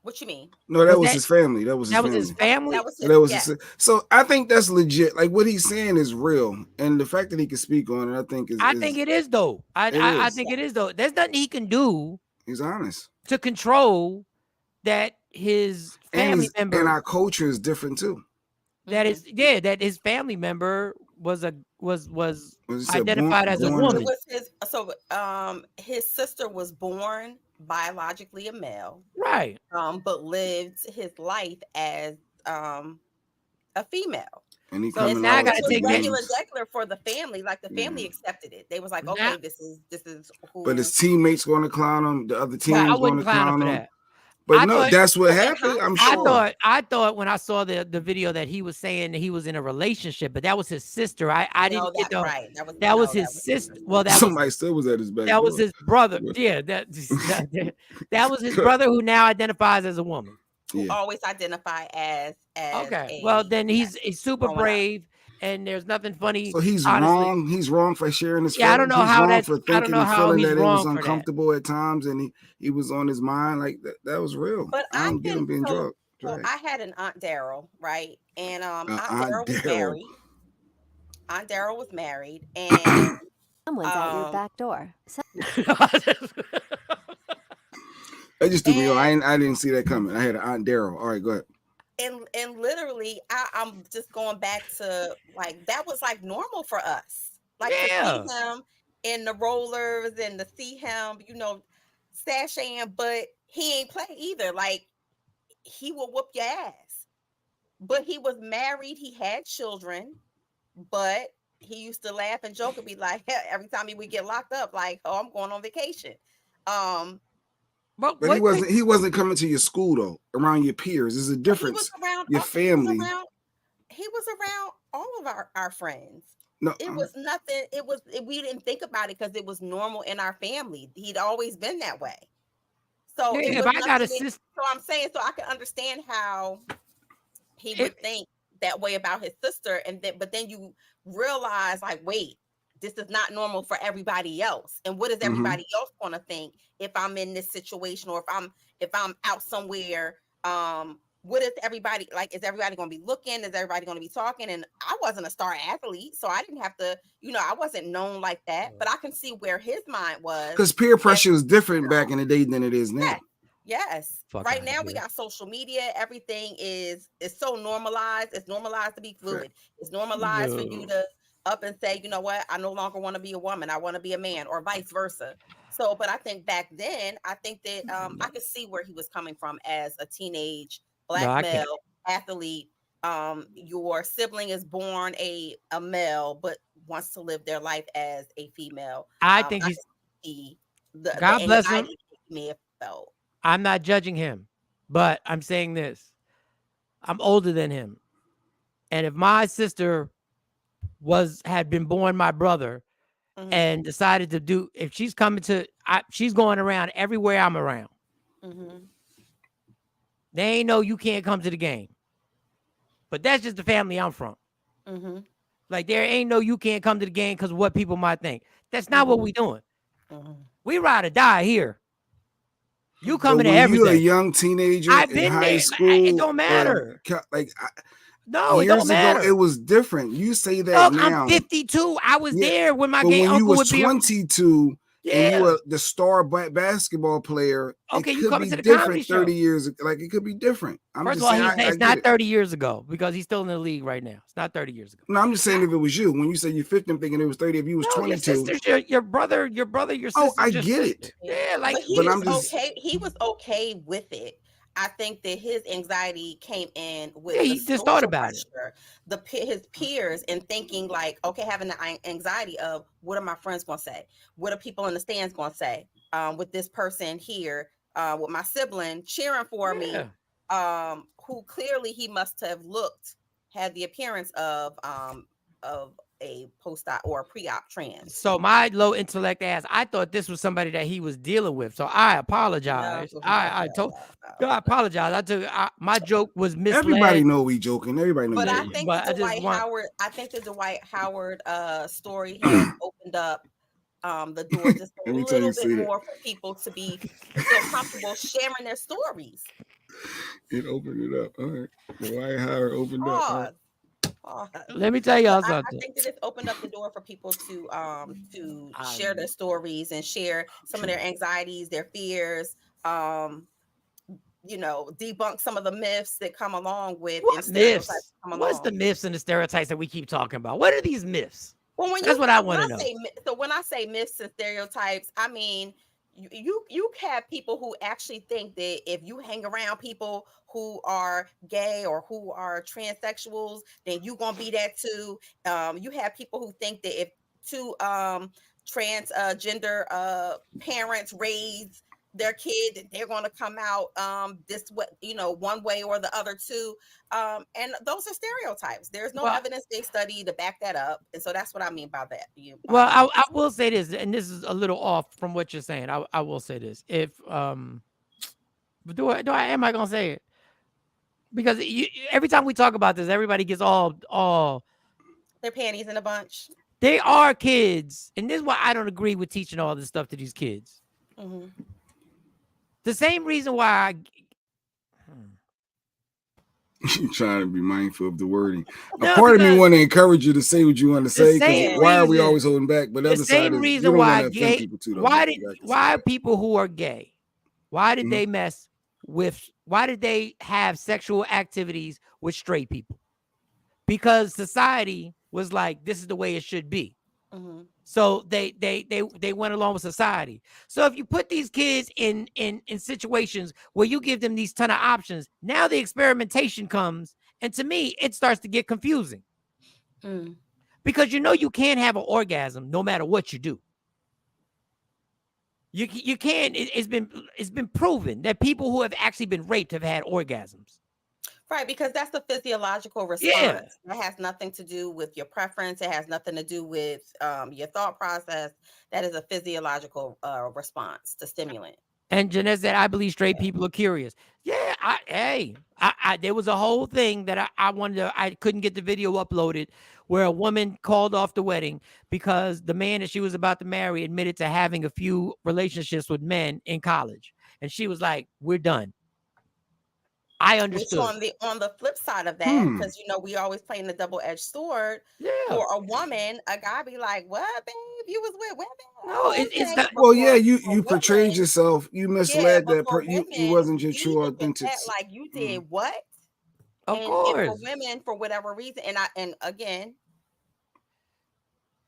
What you mean? No, that was his family. That was his family. So I think that's legit. Like what he's saying is real, and the fact that he can speak on it, I think is. I think it is though. I think it is though. There's nothing he can do. He's honest to control that his family member and our culture is different too. That is that his family member was identified as a woman. It was his sister was born biologically a male, right? But lived his life as a female. And he now I got to take regular for the family. Like the family accepted it. They was like, okay, this is who. But his teammates going to clown him. The other teams going to clown him. That. But that's what happened. I'm sure. I thought when I saw the video that he was saying that he was in a relationship, but that was his sister. I didn't get right. That was his sister. Well, that somebody still was at his back. That was his brother. Yeah, that was his brother who now identifies as a woman. Who always identify as okay. Well, then he's super brave. And there's nothing funny. So he's wrong. He's wrong for sharing his. Yeah, I don't know how that. For thinking and feeling that it was uncomfortable at times, and he was on his mind like that. That was real. But I don't get him being drunk. Well, I had an Aunt Daryl, right? And Aunt Daryl was married. Aunt Daryl was married, and someone's at your back door. That just threw me off. I didn't see that coming. I had an Aunt Daryl. All right, go ahead. And literally, I'm just going back to like that was like normal for us, like to see him in the rollers and to see him, sashaying, but he ain't play either. Like he will whoop your ass, but he was married, he had children, but he used to laugh and joke and be like, every time he would get locked up, like, oh, I'm going on vacation. But he wasn't coming to your school though, around your peers. There's a difference. Your family. He was around all of our friends. No, it was nothing. We didn't think about it because it was normal in our family. He'd always been that way. So if I got a sister, so I'm saying, so I can understand how he would think that way about his sister, but then you realize, like, wait, this is not normal for everybody else. And what is everybody else going to think if I'm in this situation, or if I'm out somewhere? What is everybody like? Is everybody going to be looking? Is everybody going to be talking? And I wasn't a star athlete, so I didn't have to, I wasn't known like that. But I can see where his mind was, because peer pressure was different back in the day than it is now. Yeah. Yes. Right now we got social media. Everything is so normalized. It's normalized to be fluid. It's normalized for you to up and say, you know what, I no longer want to be a woman, I want to be a man, or vice versa. So, but I think back then, I think that I could see where he was coming from as a teenage black male athlete. Your sibling is born a male, but wants to live their life as a female. I think God bless him. May have felt. I'm not judging him, but I'm saying this. I'm older than him. And if my sister had been born my brother and decided to do, if she's coming to, she's going around everywhere I'm around. They ain't know you can't come to the game. But that's just the family I'm from. Like there ain't no you can't come to the game because of what people might think. That's not what we doing. We ride or die here. You coming to everything. You're a young teenager in high school. It don't matter. No, it don't matter. Ago, it was different. You say that now. I'm 52. I was there when my gay uncle would be 22 and you were the star basketball player. Okay, it you could coming be to the different 30 show. years. Like it could be different. First of all, it's not 30 years ago because he's still in the league right now. It's not 30 years ago. No, I'm just saying if it was you. When you say you're 50, I'm thinking it was 30. If you was 22. Your brother, your sister. Oh, I get it. Yeah, like but I'm just okay. He was okay with it. I think that his anxiety came in with he the just thought social about it. pressure, his peers, and thinking like, okay, having the anxiety of what are my friends going to say? What are people in the stands going to say? With this person here, with my sibling cheering for me, who clearly he must have had the appearance of a post-op or a pre-op trans. So my low intellect ass, I thought this was somebody that he was dealing with. So I apologize. I apologize. I took my joke was misled. Everybody know we joking. Everybody know. But I think I think the Dwight Howard story has opened up the door just a little bit more for people to feel comfortable sharing their stories. It opened it up. All right. Dwight Howard opened up. Let me tell y'all something. I think that it's opened up the door for people to share their stories and share some of their anxieties, their fears, debunk some of the myths that come along with myths. What's the myths and the stereotypes that we keep talking about? What are these myths? Well, that's what I want to know. So when I say myths and stereotypes, I mean you have people who actually think that if you hang around people who are gay or who are transsexuals, then you're gonna be that too. You have people who think that if two transgender parents raise their kid, that they're going to come out one way or the other too, and those are stereotypes. There's no evidence-based study to back that up, and so that's what I mean by that. I will say this, and this is a little off from what you're saying. I will say this: if am I gonna say it? Because every time we talk about this, everybody gets all their panties in a bunch. They are kids, and this is why I don't agree with teaching all this stuff to these kids. Mm-hmm. The same reason why You're trying to be mindful of the wording. A part of me want to encourage you to say what you want to say. Because why are we always holding back? But the other side is you don't want to offend people too. Why people who are gay? Why did they mess with? Why did they have sexual activities with straight people? Because society was like, this is the way it should be. Mm-hmm. So they went along with society. So if you put these kids in situations where you give them these ton of options, now the experimentation comes, and to me, it starts to get confusing. Because you can't have an orgasm no matter what you do. You can't. It's been proven that people who have actually been raped have had orgasms. Right, because that's the physiological response. Yeah. That has nothing to do with your preference. It has nothing to do with your thought process. That is a physiological response to stimulant. And Jeanette said, I believe straight people are curious. Yeah, there was a whole thing that I couldn't get the video uploaded where a woman called off the wedding because the man that she was about to marry admitted to having a few relationships with men in college. And she was like, we're done. I understood. Which on the flip side of that, because we always playing the double-edged sword. Yeah. For a woman, a guy be like, "What, babe? You was with women?" No, it's not. Well, yeah, you portrayed yourself. You misled that. You wasn't your true authentic. Like you did what? Of course. And for women, for whatever reason, and again,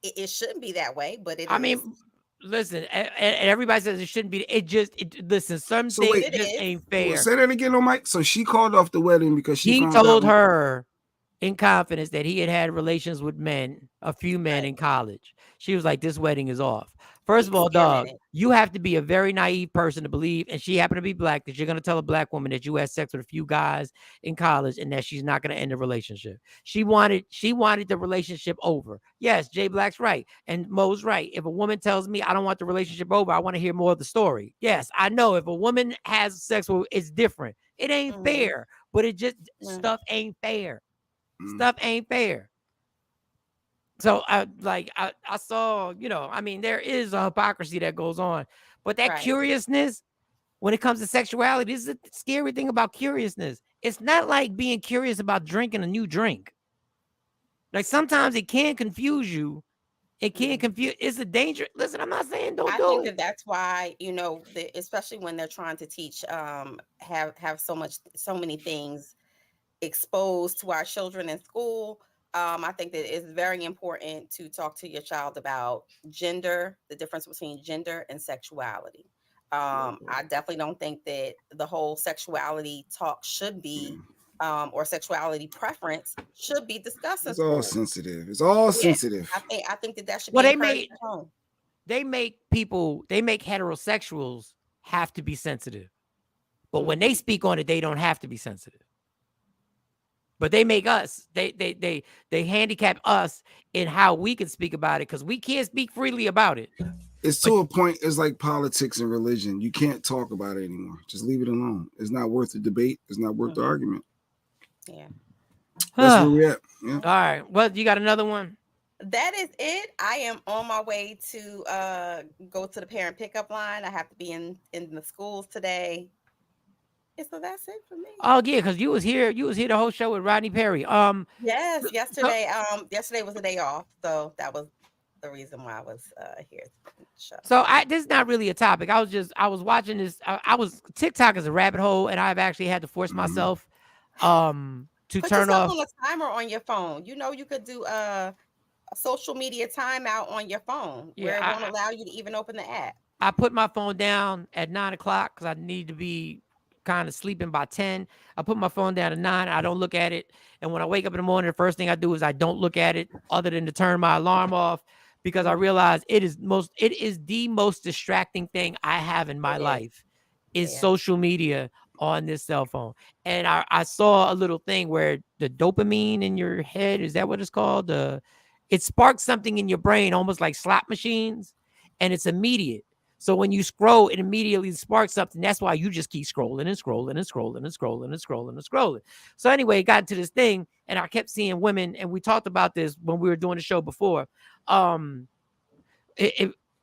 it shouldn't be that way, but it is. I mean, listen, and everybody says it shouldn't be. Listen, some things just ain't fair. Well, say that again on Mike. So she called off the wedding because he told her in confidence that he had relations with a few men in college. She was like, this wedding is off. First of all, dog, you have to be a very naive person to believe, and she happened to be black, that you're going to tell a black woman that you had sex with a few guys in college and that she's not going to end the relationship. She wanted the relationship over. Yes, Jay Black's right, and Mo's right. If a woman tells me I don't want the relationship over, I want to hear more of the story. Yes, I know if a woman has sex with, it's different. It ain't fair, but it just, stuff ain't fair. Stuff ain't fair. So I saw, there is a hypocrisy that goes on, but that curiousness when it comes to sexuality, this is the scary thing about curiousness. It's not like being curious about drinking a new drink. Like sometimes it can confuse you. It can confuse. It's a danger. Listen, I'm not saying don't do it. I think that's why, especially when they're trying to teach, have so many things exposed to our children in school. I think that it's very important to talk to your child about gender, the difference between gender and sexuality. I definitely don't think that the whole sexuality talk should be, or sexuality preference should be discussed in It's all school. sensitive. It's all sensitive. I think that should Well, be encouraged at home. They make heterosexuals have to be sensitive. But when they speak on it, they don't have to be sensitive. But they make us, they handicap us in how we can speak about it because we can't speak freely about it. It's to a point, it's like politics and religion. You can't talk about it anymore. Just leave it alone. It's not worth the debate. It's not worth the argument. Yeah. That's where we're at. Yeah. All right. Well, you got another one? That is it. I am on my way to go to the parent pickup line. I have to be in the schools today. So that's it for me. Oh yeah, because you was here the whole show with Rodney Perry. Yes, yesterday. Yesterday was a day off, so that was the reason why I was here. So this is not really a topic. I was watching this. TikTok is a rabbit hole, and I've actually had to force myself to Put turn off on a timer on your phone. You know, you could do a social media timeout on your phone where it won't allow you to even open the app. I put my phone down at 9 o'clock because I need to be kind of sleeping by 10. I put my phone down at 9. I don't look at it. And when I wake up in the morning, the first thing I do is I don't look at it other than to turn my alarm off because I realize it is the most distracting thing I have in my life is social media on this cell phone. And I saw a little thing where the dopamine in your head, is that what it's called? It sparks something in your brain, almost like slot machines, and it's immediate. So when you scroll, it immediately sparks something. That's why you just keep scrolling and scrolling and scrolling and scrolling and scrolling and scrolling. So anyway, it got into this thing, and I kept seeing women, and we talked about this when we were doing the show before. I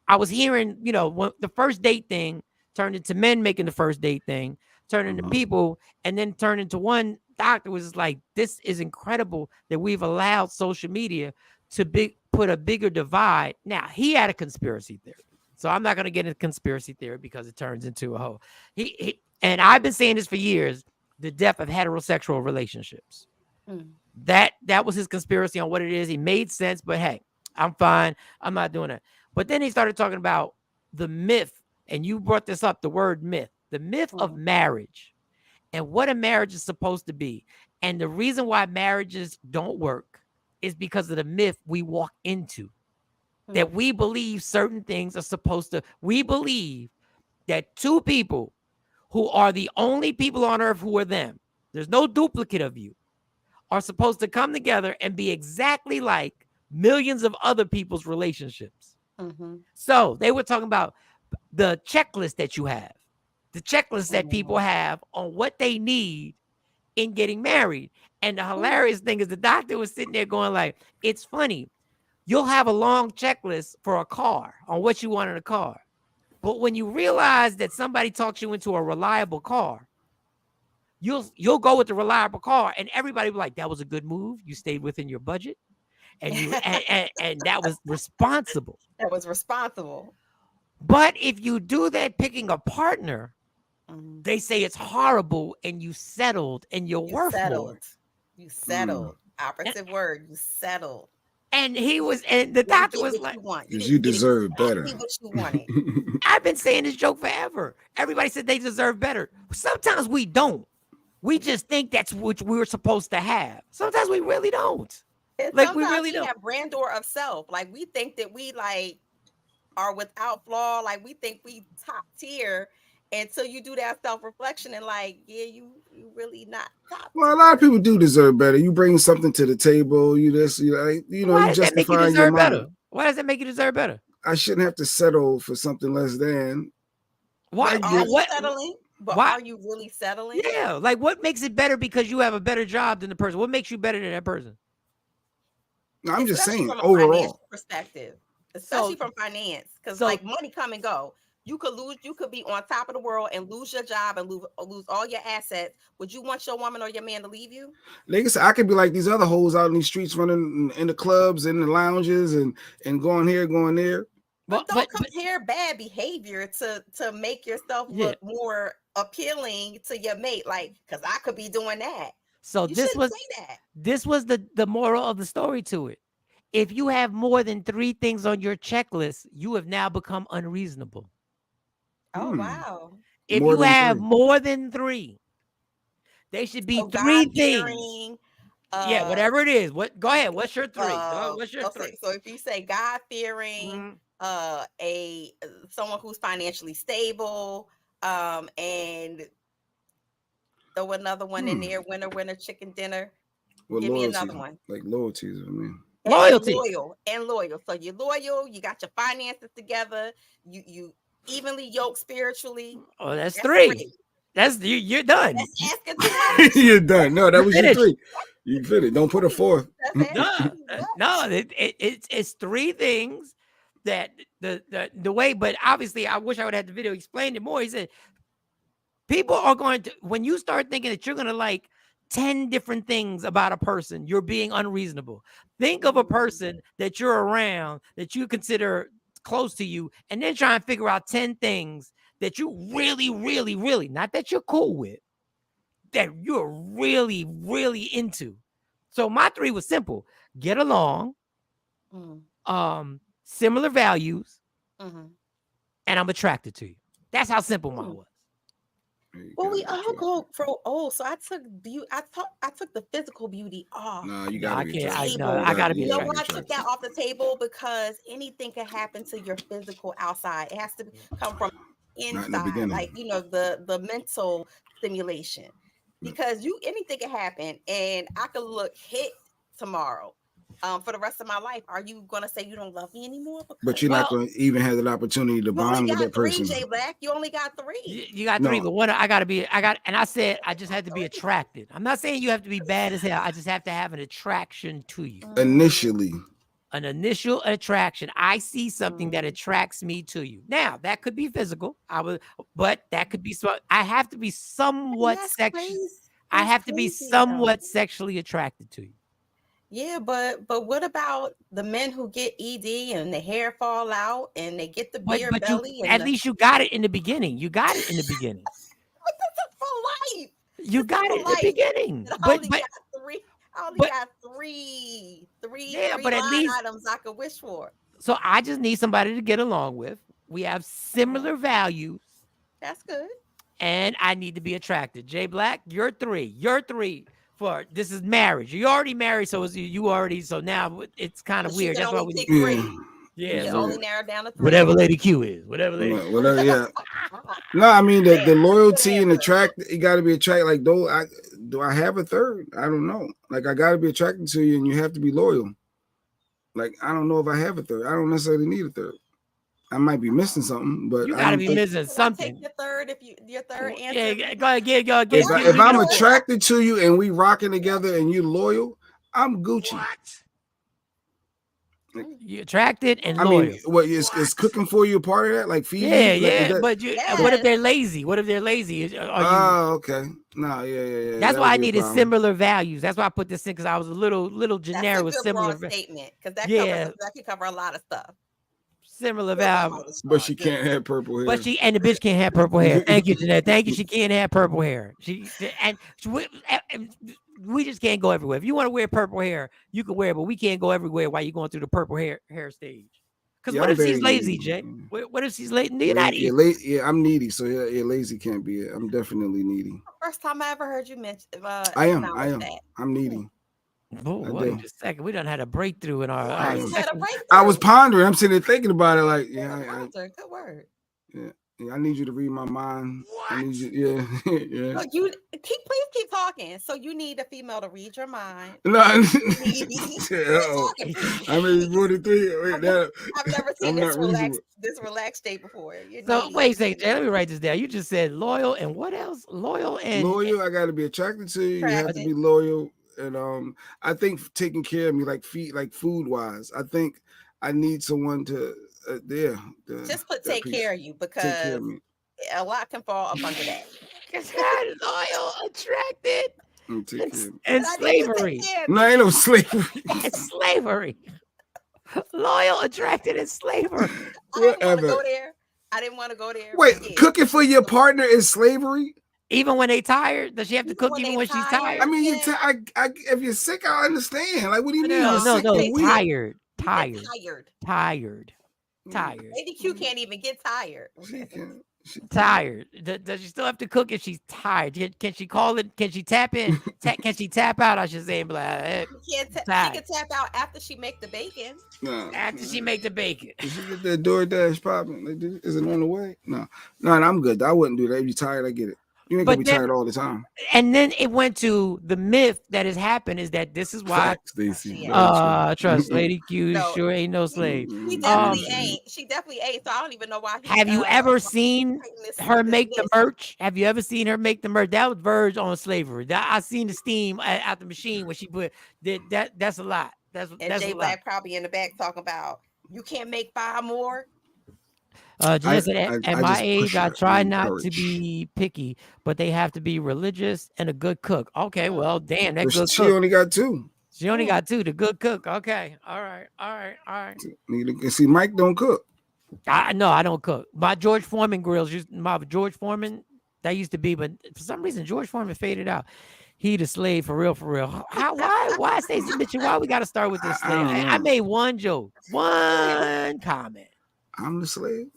was hearing, when the first date thing turned into men making the first date thing, turned into people, and then turned into one doctor was like, this is incredible that we've allowed social media to put a bigger divide. Now, he had a conspiracy theory. So I'm not going to get into conspiracy theory because it turns into a whole. And I've been saying this for years, the death of heterosexual relationships. That was his conspiracy on what it is. He made sense, but hey, I'm fine. I'm not doing it. But then he started talking about the myth, and you brought this up, the word myth, the myth of marriage and what a marriage is supposed to be. And the reason why marriages don't work is because of the myth we walk into. That we believe certain things are supposed to, we believe that two people who are the only people on earth who are them, there's no duplicate of you, are supposed to come together and be exactly like millions of other people's relationships. So they were talking about the checklist that you have, the checklist that people have on what they need in getting married. And the hilarious thing is the doctor was sitting there going like, it's funny. You'll have a long checklist for a car on what you want in a car. But when you realize that somebody talks you into a reliable car, you'll go with the reliable car, and everybody will be like, that was a good move. You stayed within your budget, and you and that was responsible. That was responsible. But if you do that picking a partner, they say it's horrible, and you settled, and you're worth more. You settled. Operative word. You settled. And the doctor was like, you deserve better. What you wanted. I've been saying this joke forever. Everybody said they deserve better. Sometimes we don't. We just think that's what we're supposed to have. Sometimes we really don't. Like we really don't have grandeur of self. Like we think that we are without flaw. Like we think we top tier. Until you do that self-reflection and you really not top. Well, a lot of people do deserve better. You bring something to the table. You justify your mind. Better? Why does that make you deserve better? I shouldn't have to settle for something less than. Why are you settling? But are you really settling? Yeah, like what makes it better because you have a better job than the person? What makes you better than that person? No, I'm just saying from overall perspective, especially from finance, because money come and go. You could be on top of the world and lose your job and lose all your assets. Would you want your woman or your man to leave you? Like I said, I could be like these other hoes out in these streets running in the clubs and the lounges and going here, going there. But don't compare bad behavior to make yourself look more appealing to your mate. Like, because I could be doing that. So this was the moral of the story to it. If you have more than 3 things on your checklist, you have now become unreasonable. Oh, wow. If you have more than 3, they should be 3 things. Yeah, whatever it is. Go ahead. What's your 3? What's your 3? So if you say God-fearing, someone who's financially stable, and throw another one in there, winner, chicken dinner. Well, give loyalty, me another one. Like loyalties, I mean. Loyalty. And loyal. So you're loyal, you got your finances together, you evenly yoked spiritually. Oh, that's 3. That's you're done. That's asking too much. You're done. No, that was your 3. You finished. Don't put a 4th. No, it's 3 things that the way, but obviously I wish I would have the video explained it more. He said people are going to, when you start thinking that you're going to like 10 different things about a person, you're being unreasonable. Think of a person that you're around that you consider close to you, and then try and figure out 10 things that you really, really, really, not that you're cool with, that you're really, really into. So my 3 was simple: get along, similar values, and I'm attracted to you. That's how simple mine was. Well, we all go for so I took the physical beauty off. No, you gotta be. I gotta be. You know why I took that off the table? Because anything can happen to your physical outside. It has to come from inside, like the mental stimulation. Because anything can happen, and I could look hit tomorrow. For the rest of my life, are you gonna say you don't love me anymore? But you're not gonna even have that opportunity to bond with that person. J Black, you only got 3. You got 3, but one and I said I just had to be attracted. I'm not saying you have to be bad as hell. I just have to have an attraction to you. Initially. An initial attraction. I see something that attracts me to you. Now that could be physical. But that could be so. I have to be somewhat sexual. I have to be somewhat sexually attracted to you. Yeah, but what about the men who get ED and the hair fall out and they get the beer belly? At least you got it in the beginning. You got it in the beginning. But this is for life. You got it in the beginning. I only got three line items I could wish for. So I just need somebody to get along with. We have similar values. That's good. And I need to be attracted. J Black, you're 3. You're 3. For this is marriage. You're already married, so so now it's kind of weird. That's why we need Yeah, so only narrow down to 3. Whatever Lady Q is, whatever. Yeah. No, I mean the loyalty and you got to be attracted. Like, do I have a 3rd? I don't know. Like, I got to be attracted to you, and you have to be loyal. Like, I don't know if I have a 3rd. I don't necessarily need a 3rd. I might be missing something, but you gotta be missing something. Take your third answer. Yeah, go ahead. If I'm attracted to you and we rocking together and you loyal, I'm Gucci. What? You attracted and loyal. I mean, what is cooking for you a part of that? Like feeding? Yeah. But what if they're lazy? What if they're lazy? Okay. No, yeah. That's why I needed similar values. That's why I put this in, because I was a little generic with similar statement. Because that can cover a lot of stuff. Similar values. But she can't have purple hair. And the bitch can't have purple hair. Thank you, Jeanette. Thank you. She can't have purple hair. We just can't go everywhere. If you want to wear purple hair, you can wear it, but we can't go everywhere while you're going through the purple hair stage. Because what if she's lazy, Jay? What if she's lazy? You're not eating. I'm needy, so lazy can't be it. I'm definitely needy. First time I ever heard you mention. I am. I'm needy. Wait a second. We done had a breakthrough in our. I was pondering. I'm sitting there thinking about it. Like, good word. Yeah, I need you to read my mind. What? I need you, yeah. Look, please keep talking. So you need a female to read your mind. No, I mean more than 3. I've never seen this relaxed state before. So wait a second, Jay. Let me write this down. You just said loyal and what else? Loyal. I got to be attracted to you. You have to be loyal. And I think taking care of me, like food wise, I think I need someone to just take care of you, because a lot can fall up under that. Loyal, attracted, and slavery. No, ain't no slavery. It's slavery. Loyal, attracted, and slavery. I didn't want to go there. Wait, cooking for your partner is slavery? Even when they tired, does she have to cook even when she's tired? I mean, if you're sick, I understand. Like, what do you mean? No, tired. Lady Q can't even get tired. tired. Does she still have to cook if she's tired? Can she call it? Can she tap in? Can she tap out? I should say, and be like, hey, she can tap out after she make the bacon. No, after she make the bacon. Did she get that DoorDash popping? Is it on the way? No, I'm good. I wouldn't do that. If you're tired, I get it. You ain't gonna be tired all the time. And then it went to the myth that has happened is that this is why Stacey. Trust Lady Q sure ain't no slave. She definitely ain't. She definitely ain't. So I don't even know why. Have you ever seen her make the merch? Have you ever seen her make the merch? That was Verge on slavery. I seen the steam at the machine when she put that. That's a lot. That's Jay Black probably in the back talking about you can't make 5 more. At my age, I try not to be picky, but they have to be religious and a good cook. Okay, well, damn, that good she cook. only got 2. She only got 2. The good cook. Okay, all right. See, Mike don't cook. No, I don't cook. My George Foreman grills. My George Foreman that used to be, but for some reason George Foreman faded out. He the slave for real. Why Stacey Mitchell? Why we got to start with this slave? I made one joke, one comment. I'm the slave.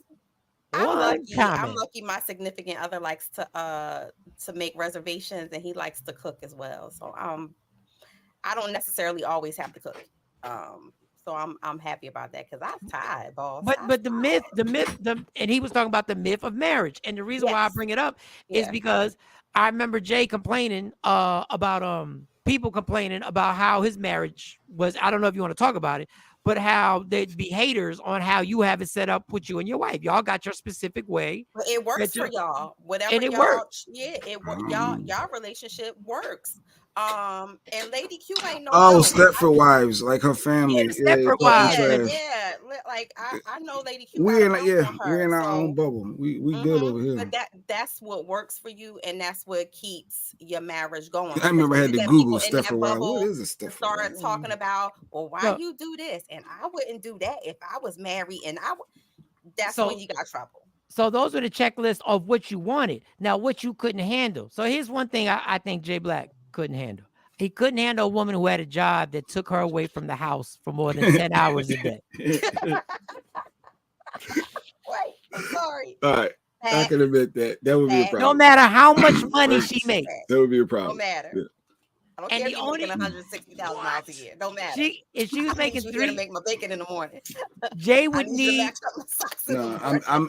I'm lucky my significant other likes to make reservations, and he likes to cook as well. So I don't necessarily always have to cook. So I'm happy about that because I'm tired, boss. But the myth, and he was talking about the myth of marriage, and the reason why I bring it up is because I remember Jay complaining about people complaining about how his marriage was. I don't know if you want to talk about it, but how they'd be haters on how you have it set up with you and your wife. Y'all got your specific way. But it works for y'all. Whatever and it y'all, works. Yeah, it works. Y'all relationship works. And Lady Q ain't no. Stepford wives, like her family. Stepford wives. Yeah. Like I know Lady Q. We're in our own bubble. We good over here. But that's what works for you, and that's what keeps your marriage going. I remember I had to Google Stepford wives. What is a Stepford? Start talking about, well, why you do this, and I wouldn't do that if I was married, and that's when you got trouble. So those are the checklist of what you wanted. Now, what you couldn't handle. So here's one thing I think Jay Black couldn't handle. He couldn't handle a woman who had a job that took her away from the house for more than 10 hours a day. Wait, I'm sorry. All right. I can admit that. That would be a problem. No matter how much money she makes. That would be a problem. No matter. Yeah. I don't care if you're making $160,000 a year. Don't matter. If she was making to make my bacon in the morning. Jay would need. No,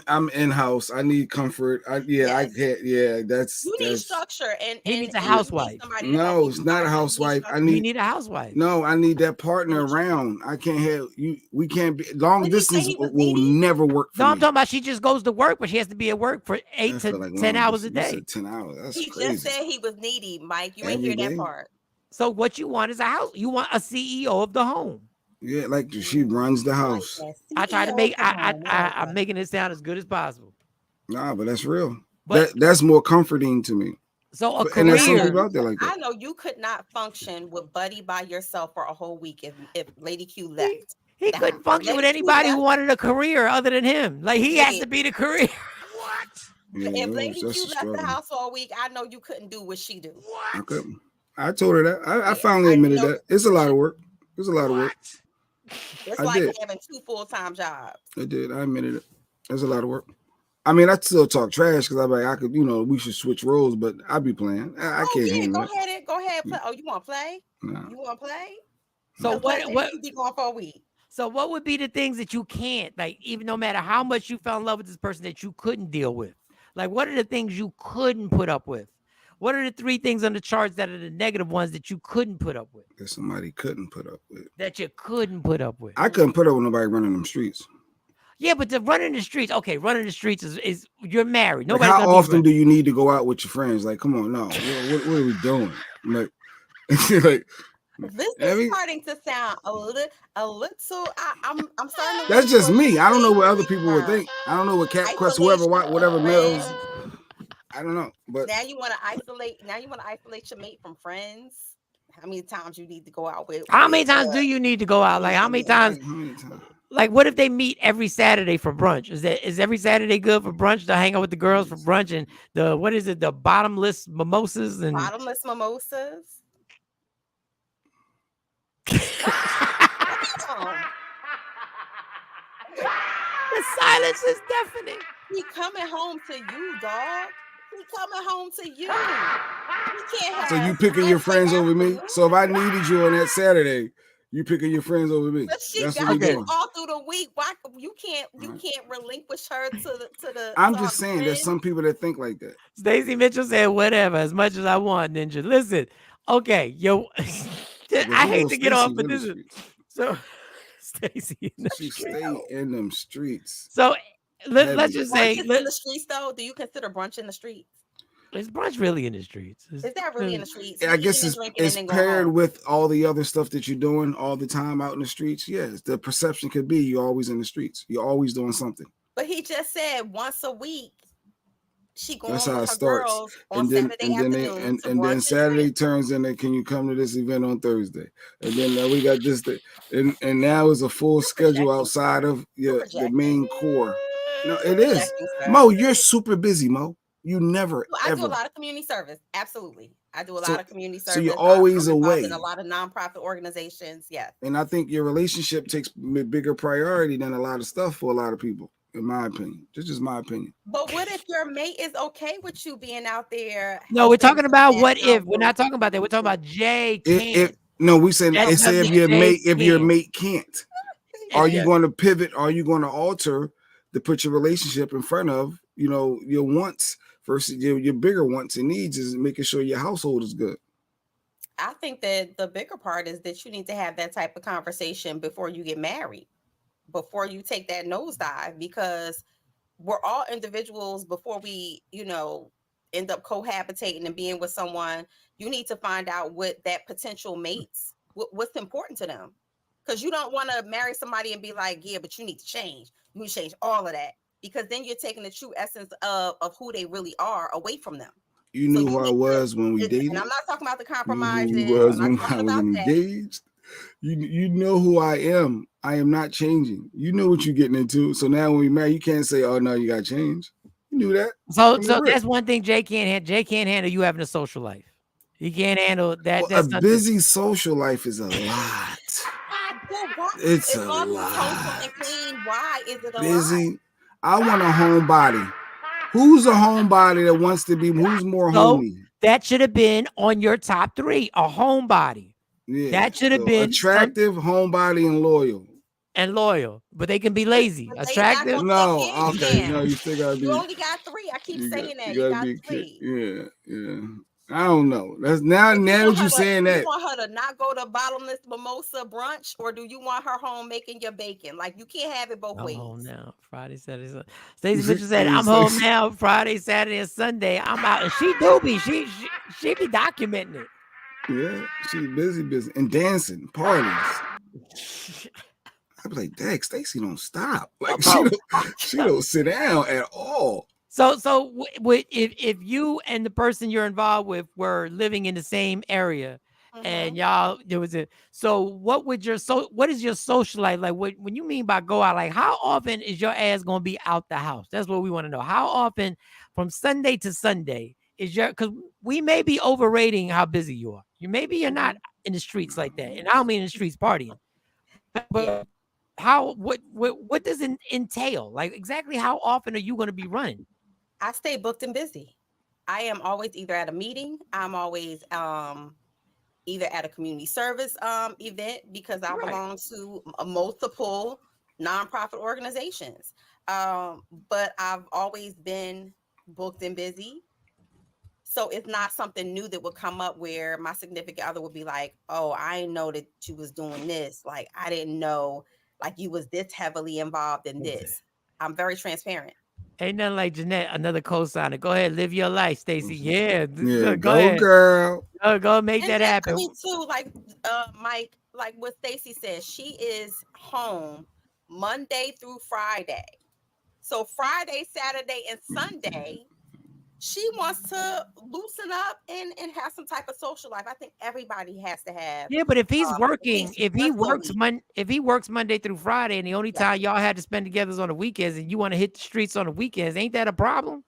I'm in house. I need comfort. I can't. Yeah, that's. You need structure, and he needs a housewife. No, it's not a housewife. We need a housewife. No, I need that partner around. I can't have you. We can't be long distance. Will never work. For no, me. I'm talking about she just goes to work, but she has to be at work for 8 to 10 hours a day. 10 hours. That's he crazy. Just said he was needy, Mike. You ain't hear that part. So what you want is a house. You want a CEO of the home. Yeah, like she runs the house. I try to make. I'm making it sound as good as possible. Nah, but that's real. That's more comforting to me. So a career. And there's some people out there like that. I know you could not function with Buddy by yourself for a whole week if Lady Q left. He couldn't function with anybody who wanted a career other than him. Like he has to be the career. What? Yeah, if Lady Q left the house all week, I know you couldn't do what she do. What? I couldn't. I told her that. I finally admitted that. It's a lot of work. It's a lot of work. It's like having 2 full-time jobs. I did. I admitted it. It's a lot of work. I mean, I still talk trash because I'm like, I could, we should switch roles, but I'll be playing. I can't handle it. Go ahead. Play. Oh, you want to play? No. You want to play? So what you be going for a week? So what would be the things that you can't, like, even no matter how much you fell in love with this person that you couldn't deal with? Like, what are the things you couldn't put up with? What are the 3 things on the charts that are the negative ones that you couldn't put up with? That somebody couldn't put up with. That you couldn't put up with. I couldn't put up with nobody running them streets. Yeah, but the running the streets, okay, running the streets is you're married. Like how often do you need to go out with your friends? Like, come on, no. What are we doing? Like, this is starting to sound a little. I'm starting to. That's just me. I don't know what other people would think. I don't know what Cat Quest, whatever males. I don't know, but now you want to isolate. Now you want to isolate your mate from friends. How many times you need to go out with? How many times do you need to go out? Like how many times? Like what if they meet every Saturday for brunch? Is every Saturday good for brunch to hang out with the girls for brunch and the bottomless mimosas and bottomless mimosas? The silence is deafening. He coming home to you, dog. He coming home to you. You can't have. So you picking your friends over me? So if I needed you on that Saturday, you picking your friends over me? But she That's got what we you doing. all through the week. Why you can't relinquish her to the? I'm just saying, there's some people that think like that. Stacey Mitchell said, "Whatever, as much as I want, Ninja." Listen, okay, yo, I hate to get off, but this is so. Stacey, she stay in them streets. So let's just say, in the streets though. Do you consider brunch in the streets? Is brunch really in the streets? Is that really in the streets? I guess it's paired with all the other stuff that you're doing all the time out in the streets. Yes, the perception could be you're always in the streets. You're always doing something. But he just said once a week. She going That's how with it her starts. girls on Saturday afternoon. And then Saturday turns into, can you come to this event on Thursday? And then we got this, and now it's a full schedule outside of the main core. No, it is. Mo, you're super busy, Mo. You never I ever. do a lot of community service. Absolutely. I do a lot of community service. So you're always away. In a lot of nonprofit organizations. Yes. And I think your relationship takes bigger priority than a lot of stuff for a lot of people. In my opinion, just my opinion. But what if your mate is okay with you being out there? No, we're talking about what if. We're not talking about that. We're talking about Jay can't. No, we said if your mate can't. Are you going to pivot? Are you going to alter to put your relationship in front of your wants versus your bigger wants and needs? Is making sure your household is good. I think that the bigger part is that you need to have that type of conversation before you get married. Before you take that nosedive, because we're all individuals before we, end up cohabitating and being with someone. You need to find out what that potential mates, what's important to them. Because you don't want to marry somebody and be like, yeah, but you need to change. You need to change all of that. Because then you're taking the true essence of who they really are away from them. You knew who I was when we dated. And I'm not talking about the compromises. You knew who I was when I was engaged. You know who I am. I am not changing. You know what you're getting into. So now when we marry, you can't say, "Oh no, you got to change." You knew that. So that's one thing Jay can't handle. Jay can't handle you having a social life. He can't handle that. Well, a busy social life is a lot. It's a lot. And clean. Why is it a busy? Lot? I want a homebody. Who's a homebody that wants to be? Who's more homey? That should have been on your top 3. A homebody. Yeah, that should have been attractive, homebody, and loyal. But they can be lazy. Attractive? No, okay. No, you still gotta be. You only got 3. I keep saying that. You got 3. Yeah. I don't know. That's now that you're saying that. You want her to not go to bottomless mimosa brunch, or do you want her home making your bacon? Like, you can't have it both ways. I'm home now. Friday, Saturday, Sunday. Stacey Mitchell said, "I'm home now. Friday, Saturday, and Sunday. I'm out." And she do be. She be documenting it. Yeah, she's busy, and dancing parties. I'd be like, "Dang, Stacey don't stop. Like she don't sit down at all." So if you and the person you're involved with were living in the same area, and y'all what is your social life like? When you mean by go out, like how often is your ass gonna be out the house? That's what we want to know. How often from Sunday to Sunday is because we may be overrating how busy you are. Maybe you're not in the streets like that, and I don't mean in the streets partying, but what does it entail? Like exactly how often are you going to be running? I stay booked and busy. I am always either at a meeting. I'm always either at a community service event because I belong to multiple nonprofit organizations. But I've always been booked and busy. So it's not something new that would come up where my significant other would be like, "Oh, I didn't know that you was doing this. Like, I didn't know like you was this heavily involved in this." I'm very transparent. Ain't nothing like Jeanette, another co-signer. Go ahead, live your life, Stacey. Yeah, go ahead, girl. Go make that happen. Me too, like Mike, like what Stacey says, she is home Monday through Friday. So Friday, Saturday, and Sunday, she wants to loosen up and have some type of social life. I think everybody has to have. Yeah, but if he's working, if he works Monday through Friday, and the only time y'all had to spend together is on the weekends, and you want to hit the streets on the weekends, ain't that a problem?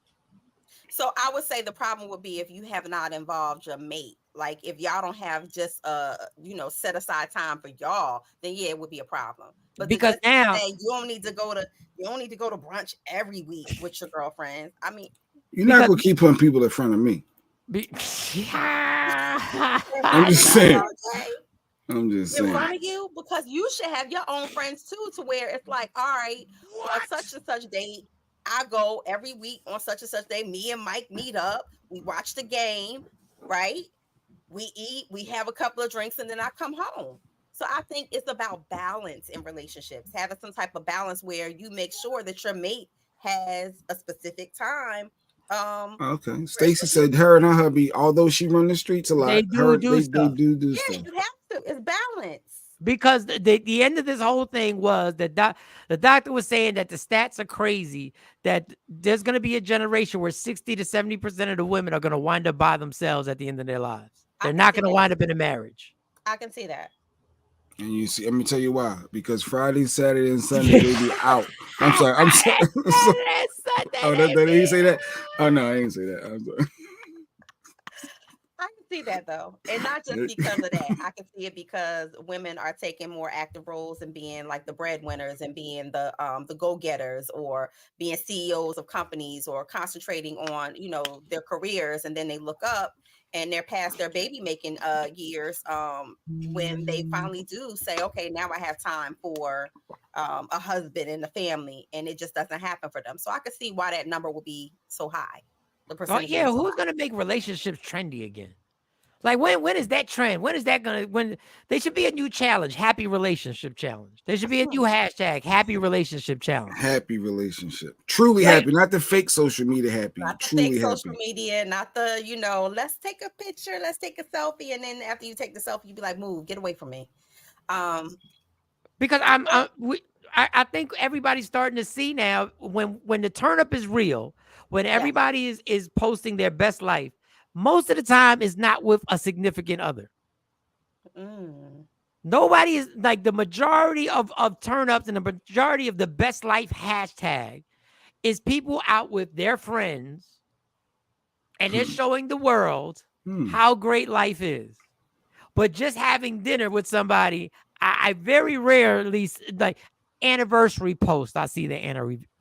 So I would say the problem would be if you have not involved your mate. Like if y'all don't have just set aside time for y'all, then yeah, it would be a problem. But because now you don't need to go to brunch every week with your girlfriends. I mean, you're not gonna keep putting people in front of me. I'm just saying. I'm just saying. In front of you, because you should have your own friends too, to where it's like, all right, on such and such date, I go every week on such and such day. Me and Mike meet up. We watch the game, right? We eat, we have a couple of drinks, and then I come home. So I think it's about balance in relationships, having some type of balance where you make sure that your mate has a specific time. Okay. Stacy said her and her hubby, although she run the streets a lot, they do stuff. They do stuff. You have to. It's balance. Because the end of this whole thing was that the doctor was saying that the stats are crazy, that there's going to be a generation where 60 to 70% of the women are going to wind up by themselves at the end of their lives. They're not going to wind up in a marriage. I can see that. And you see, let me tell you why. Because Friday, Saturday, and Sunday they be out. I'm sorry. Oh, did he say that? Oh no, I didn't say that. I'm sorry. I can see that though, and not just because of that. I can see it because women are taking more active roles and being like the breadwinners and being the go-getters, or being CEOs of companies, or concentrating on their careers, and then they look up and they're past their baby making years when they finally do say, okay, now I have time for a husband and a family, and it just doesn't happen for them. So I could see why that number will be so high. Who's gonna make relationships trendy again? Like when is that trend? When is that when there should be a new challenge, happy relationship challenge. There should be a new hashtag, happy relationship challenge. Happy relationship. Truly happy, not the fake social media happy. Not the truly fake happy. social media, not the, let's take a picture, let's take a selfie, and then after you take the selfie, you be like, move, get away from me. Because I think everybody's starting to see now when the turn up is real, when everybody is posting their best life, most of the time is not with a significant other. Nobody is like, the majority of turn ups and the majority of the best life hashtag is people out with their friends, and they're showing the world how great life is. But just having dinner with somebody, I very rarely, like, anniversary post, I see the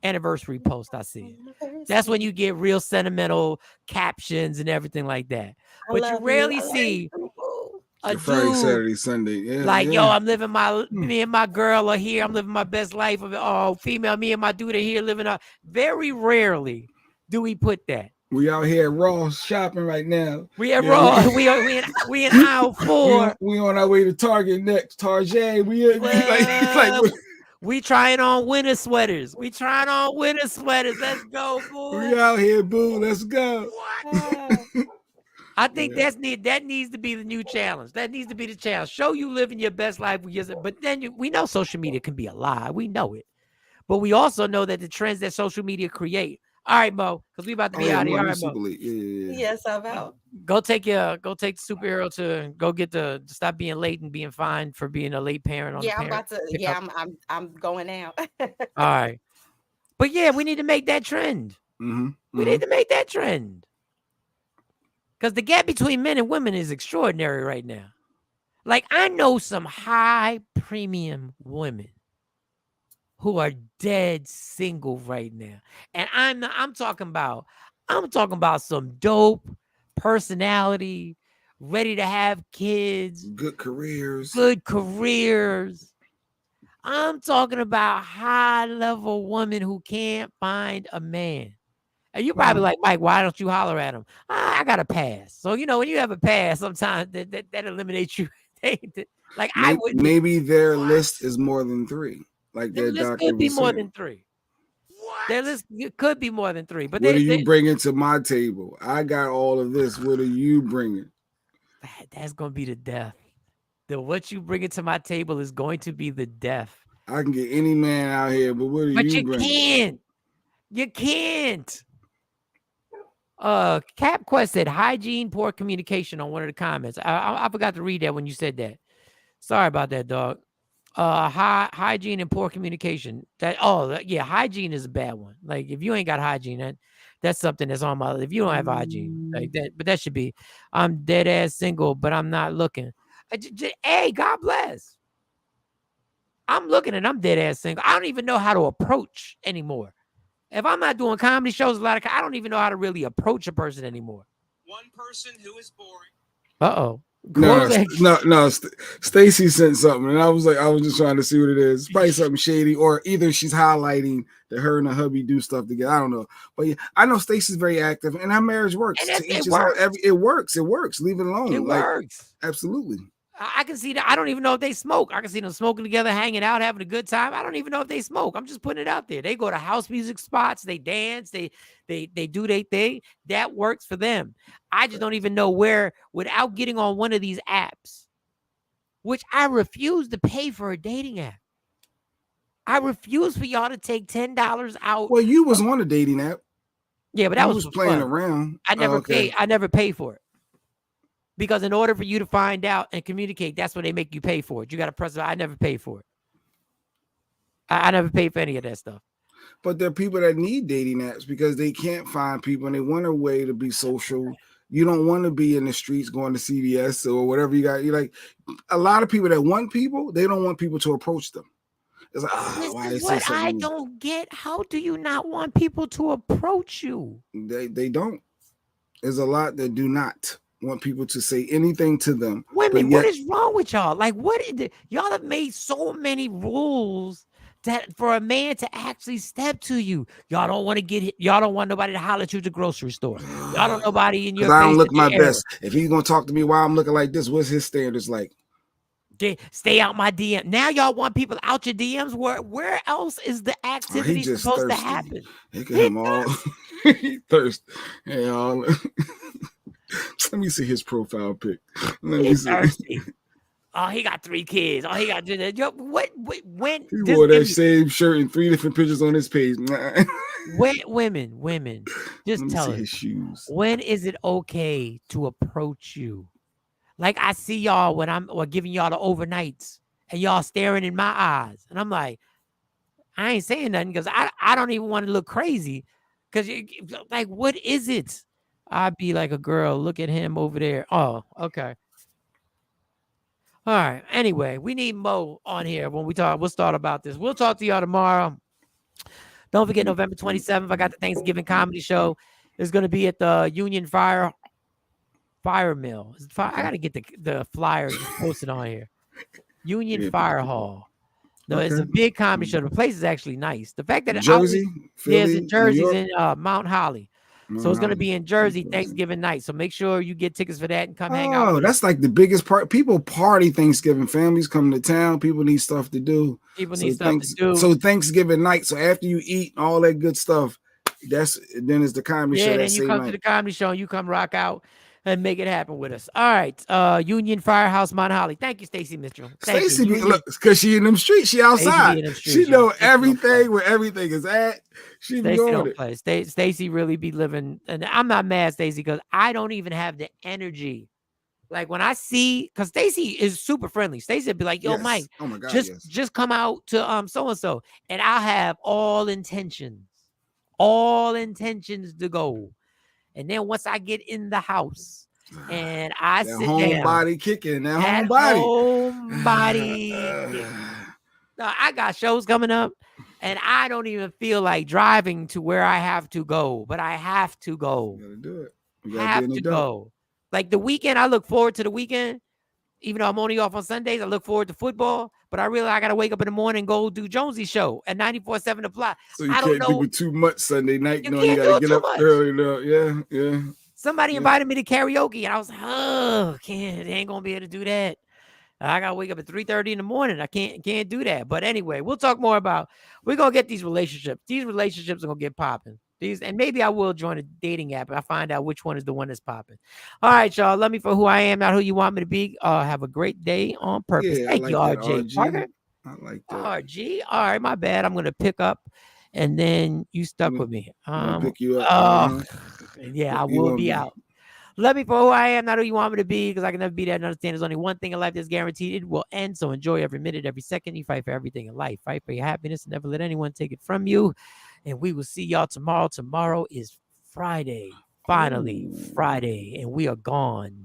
anniversary post. I see it. That's when you get real sentimental captions and everything like that. But you rarely see a Friday, dude Saturday, Sunday, yo, I'm living me and my girl are here. I'm living my best life. Female, me and my dude are here living up. Very rarely do we put that. We out here at Ross shopping right now. We at Ross. We in aisle 4. We on our way to Target next. Target. We trying on winter sweaters. Let's go, boo. We out here, boo. Let's go. I think that needs to be the new challenge. That needs to be the challenge. Show you living your best life. But then we know social media can be a lie. We know it. But we also know that the trends that social media create. All right, Mo, because we about to be out here. All right, Mo. Yes, I'm out. Go take the superhero to go get to stop being late and being fined for being a late parent. I'm going now. All right. But yeah, we need to make that trend. We need to make that trend. Because the gap between men and women is extraordinary right now. Like, I know some high premium women who are dead single right now. And I'm talking about some dope personality, ready to have kids, good careers. I'm talking about high-level women who can't find a man. And you're probably like, Mike, why don't you holler at him? I got a pass. So, when you have a pass, sometimes that eliminates you. Like, I wouldn't. Maybe their list is more than 3. Like their list doctor could be more saying. than 3. Their list could be more than 3. But what are you bringing to my table? I got all of this. What are you bringing? That's going to be the death. What you bring to my table is going to be the death. I can get any man out here, but what are you bringing? You can't. Cap Quest said hygiene, poor communication on one of the comments. I forgot to read that when you said that. Sorry about that, dog. Hygiene and poor communication. Yeah, hygiene is a bad one. Like if you ain't got hygiene, that's something that's on my. If you don't have hygiene, like that, but that should be. I'm dead ass single, but I'm not looking. Hey, God bless. I'm looking and I'm dead ass single. I don't even know how to approach anymore. If I'm not doing comedy shows, I don't even know how to really approach a person anymore. One person who is boring. Uh-oh. No. Stacy sent something, and I was just trying to see what it is. It's probably something shady, or either she's highlighting that her and her hubby do stuff together. I don't know, but yeah, I know Stacy's very active, and our marriage works. It works. It works. It works. Leave it alone. It works. Absolutely. I can see that. I don't even know if they smoke. I can see them smoking together, hanging out, having a good time. I don't even know if they smoke. I'm just putting it out there. They go to house music spots. They dance. They do their thing. That works for them. I just don't even know where, without getting on one of these apps, which I refuse to pay for a dating app. I refuse for y'all to take $10 out. Well, you was on a dating app. Yeah, but that was playing fun. Around. I never paid for it. Because in order for you to find out and communicate, that's when they make you pay for it. You got to press it. I never paid for it. I never paid for any of that stuff. But there are people that need dating apps because they can't find people and they want a way to be social. You don't want to be in the streets going to CVS or whatever you got. You like a lot of people that want people, they don't want people to approach them. It's like, why is what I don't get. How do you not want people to approach you? They don't. There's a lot that do not want people to say anything to them. Women, what is wrong with y'all? Like, y'all have made so many rules that for a man to actually step to you, y'all don't want to get hit. Y'all don't want nobody to holler at you at the grocery store. Y'all don't nobody in your face. I don't look my best. If he's gonna talk to me while I'm looking like this, what's his standards like? Stay out my DM. Now y'all want people out your DMs. Where else is the activity supposed to happen? Look at him all. He thirsty. Hey, let me see his profile pic. Let me see. Thirsty. Oh, he got 3 kids. Oh, he got when he wore that same shirt in 3 different pictures on his page. Women, just tell us his shoes. When is it okay to approach you? Like I see y'all when I'm giving y'all the overnights and y'all staring in my eyes, and I'm like, I ain't saying nothing because I don't even want to look crazy. Because like, what is it? I'd be like a girl. Look at him over there. Oh, okay. All right. Anyway, we need Mo on here when we talk. We'll start about this. We'll talk to y'all tomorrow. Don't forget November 27th. I got the Thanksgiving comedy show. It's going to be at the Union Fire Mill. I got to get the flyer posted on here. Union Fire Hall. No, it's a big comedy show. The place is actually nice. The fact that Jersey, Philly, in Jersey's in Mount Holly. So it's going to be in Jersey Thanksgiving night. So make sure you get tickets for that and come hang out. Oh, that's like the biggest part. People party Thanksgiving. Families come to town. People need stuff to do. People need stuff to do. So Thanksgiving night. So after you eat all that good stuff, then it's the comedy show. Yeah, then you come to the comedy show and you come rock out and make it happen with us. All right. Union Firehouse, Mount Holly. Thank you, Stacey Mitchell. Stacey, look, because she in them streets. She outside. She know everything where everything is at. She be on it. Stacey really be living. And I'm not mad, Stacey, because I don't even have the energy. Like when I see, because Stacey is super friendly. Stacey would be like, yo, Mike, oh my God, just come out to so-and-so. And I'll have all intentions to go. And then once I get in the house and I sit down, body kicking, that homebody. No, I got shows coming up, and I don't even feel like driving to where I have to go, but I have to go. You gotta do it. You have to go. Like the weekend, I look forward to the weekend. Even though I'm only off on Sundays, I look forward to football. But I realize I got to wake up in the morning and go do Jonesy's show at 94.7 The Plot. So you can't do it too much Sunday night. You got to get up early. Yeah. Somebody invited me to karaoke, and I was like, oh, they ain't going to be able to do that. I got to wake up at 3:30 in the morning. I can't do that. But anyway, we'll talk more about, we're going to get these relationships. These relationships are going to get popping. And maybe I will join a dating app and I find out which one is the one that's popping. All right, y'all. Love me for who I am, not who you want me to be. Have a great day on purpose. Thank you, RJ. Parker. I like that. RG. All right, my bad. I'm gonna pick up, and then you stuck with me. Pick you up. Yeah, I will be out. Love me for who I am, not who you want me to be, because I can never be that and understand there's only one thing in life that's guaranteed. It will end. So enjoy every minute, every second. You fight for everything in life. Fight for your happiness and never let anyone take it from you. And we will see y'all tomorrow. Tomorrow is Friday. Finally, Friday. And we are gone.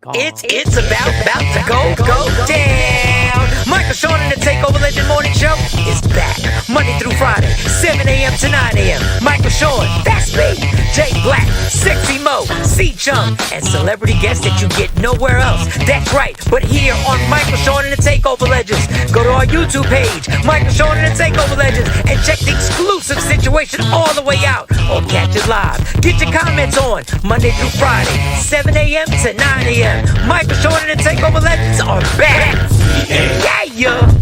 It's about to go down. Michael Shawn and the Takeover Legend Morning Show is back. Monday through Friday, 7 a.m. to 9 a.m. Michael Shawn, that's me. Jay Black, Sexy Mo, C Chung, and celebrity guests that you get nowhere else. That's right, but here on Michael Shawn and the Takeover Legends. Go to our YouTube page, Michael Shawn and the Takeover Legends, and check the exclusive situation all the way out. Or catch it live. Get your comments on Monday through Friday, 7 a.m. to 9 a.m. Michael Shawn and the Takeover Legends are back. Yeah.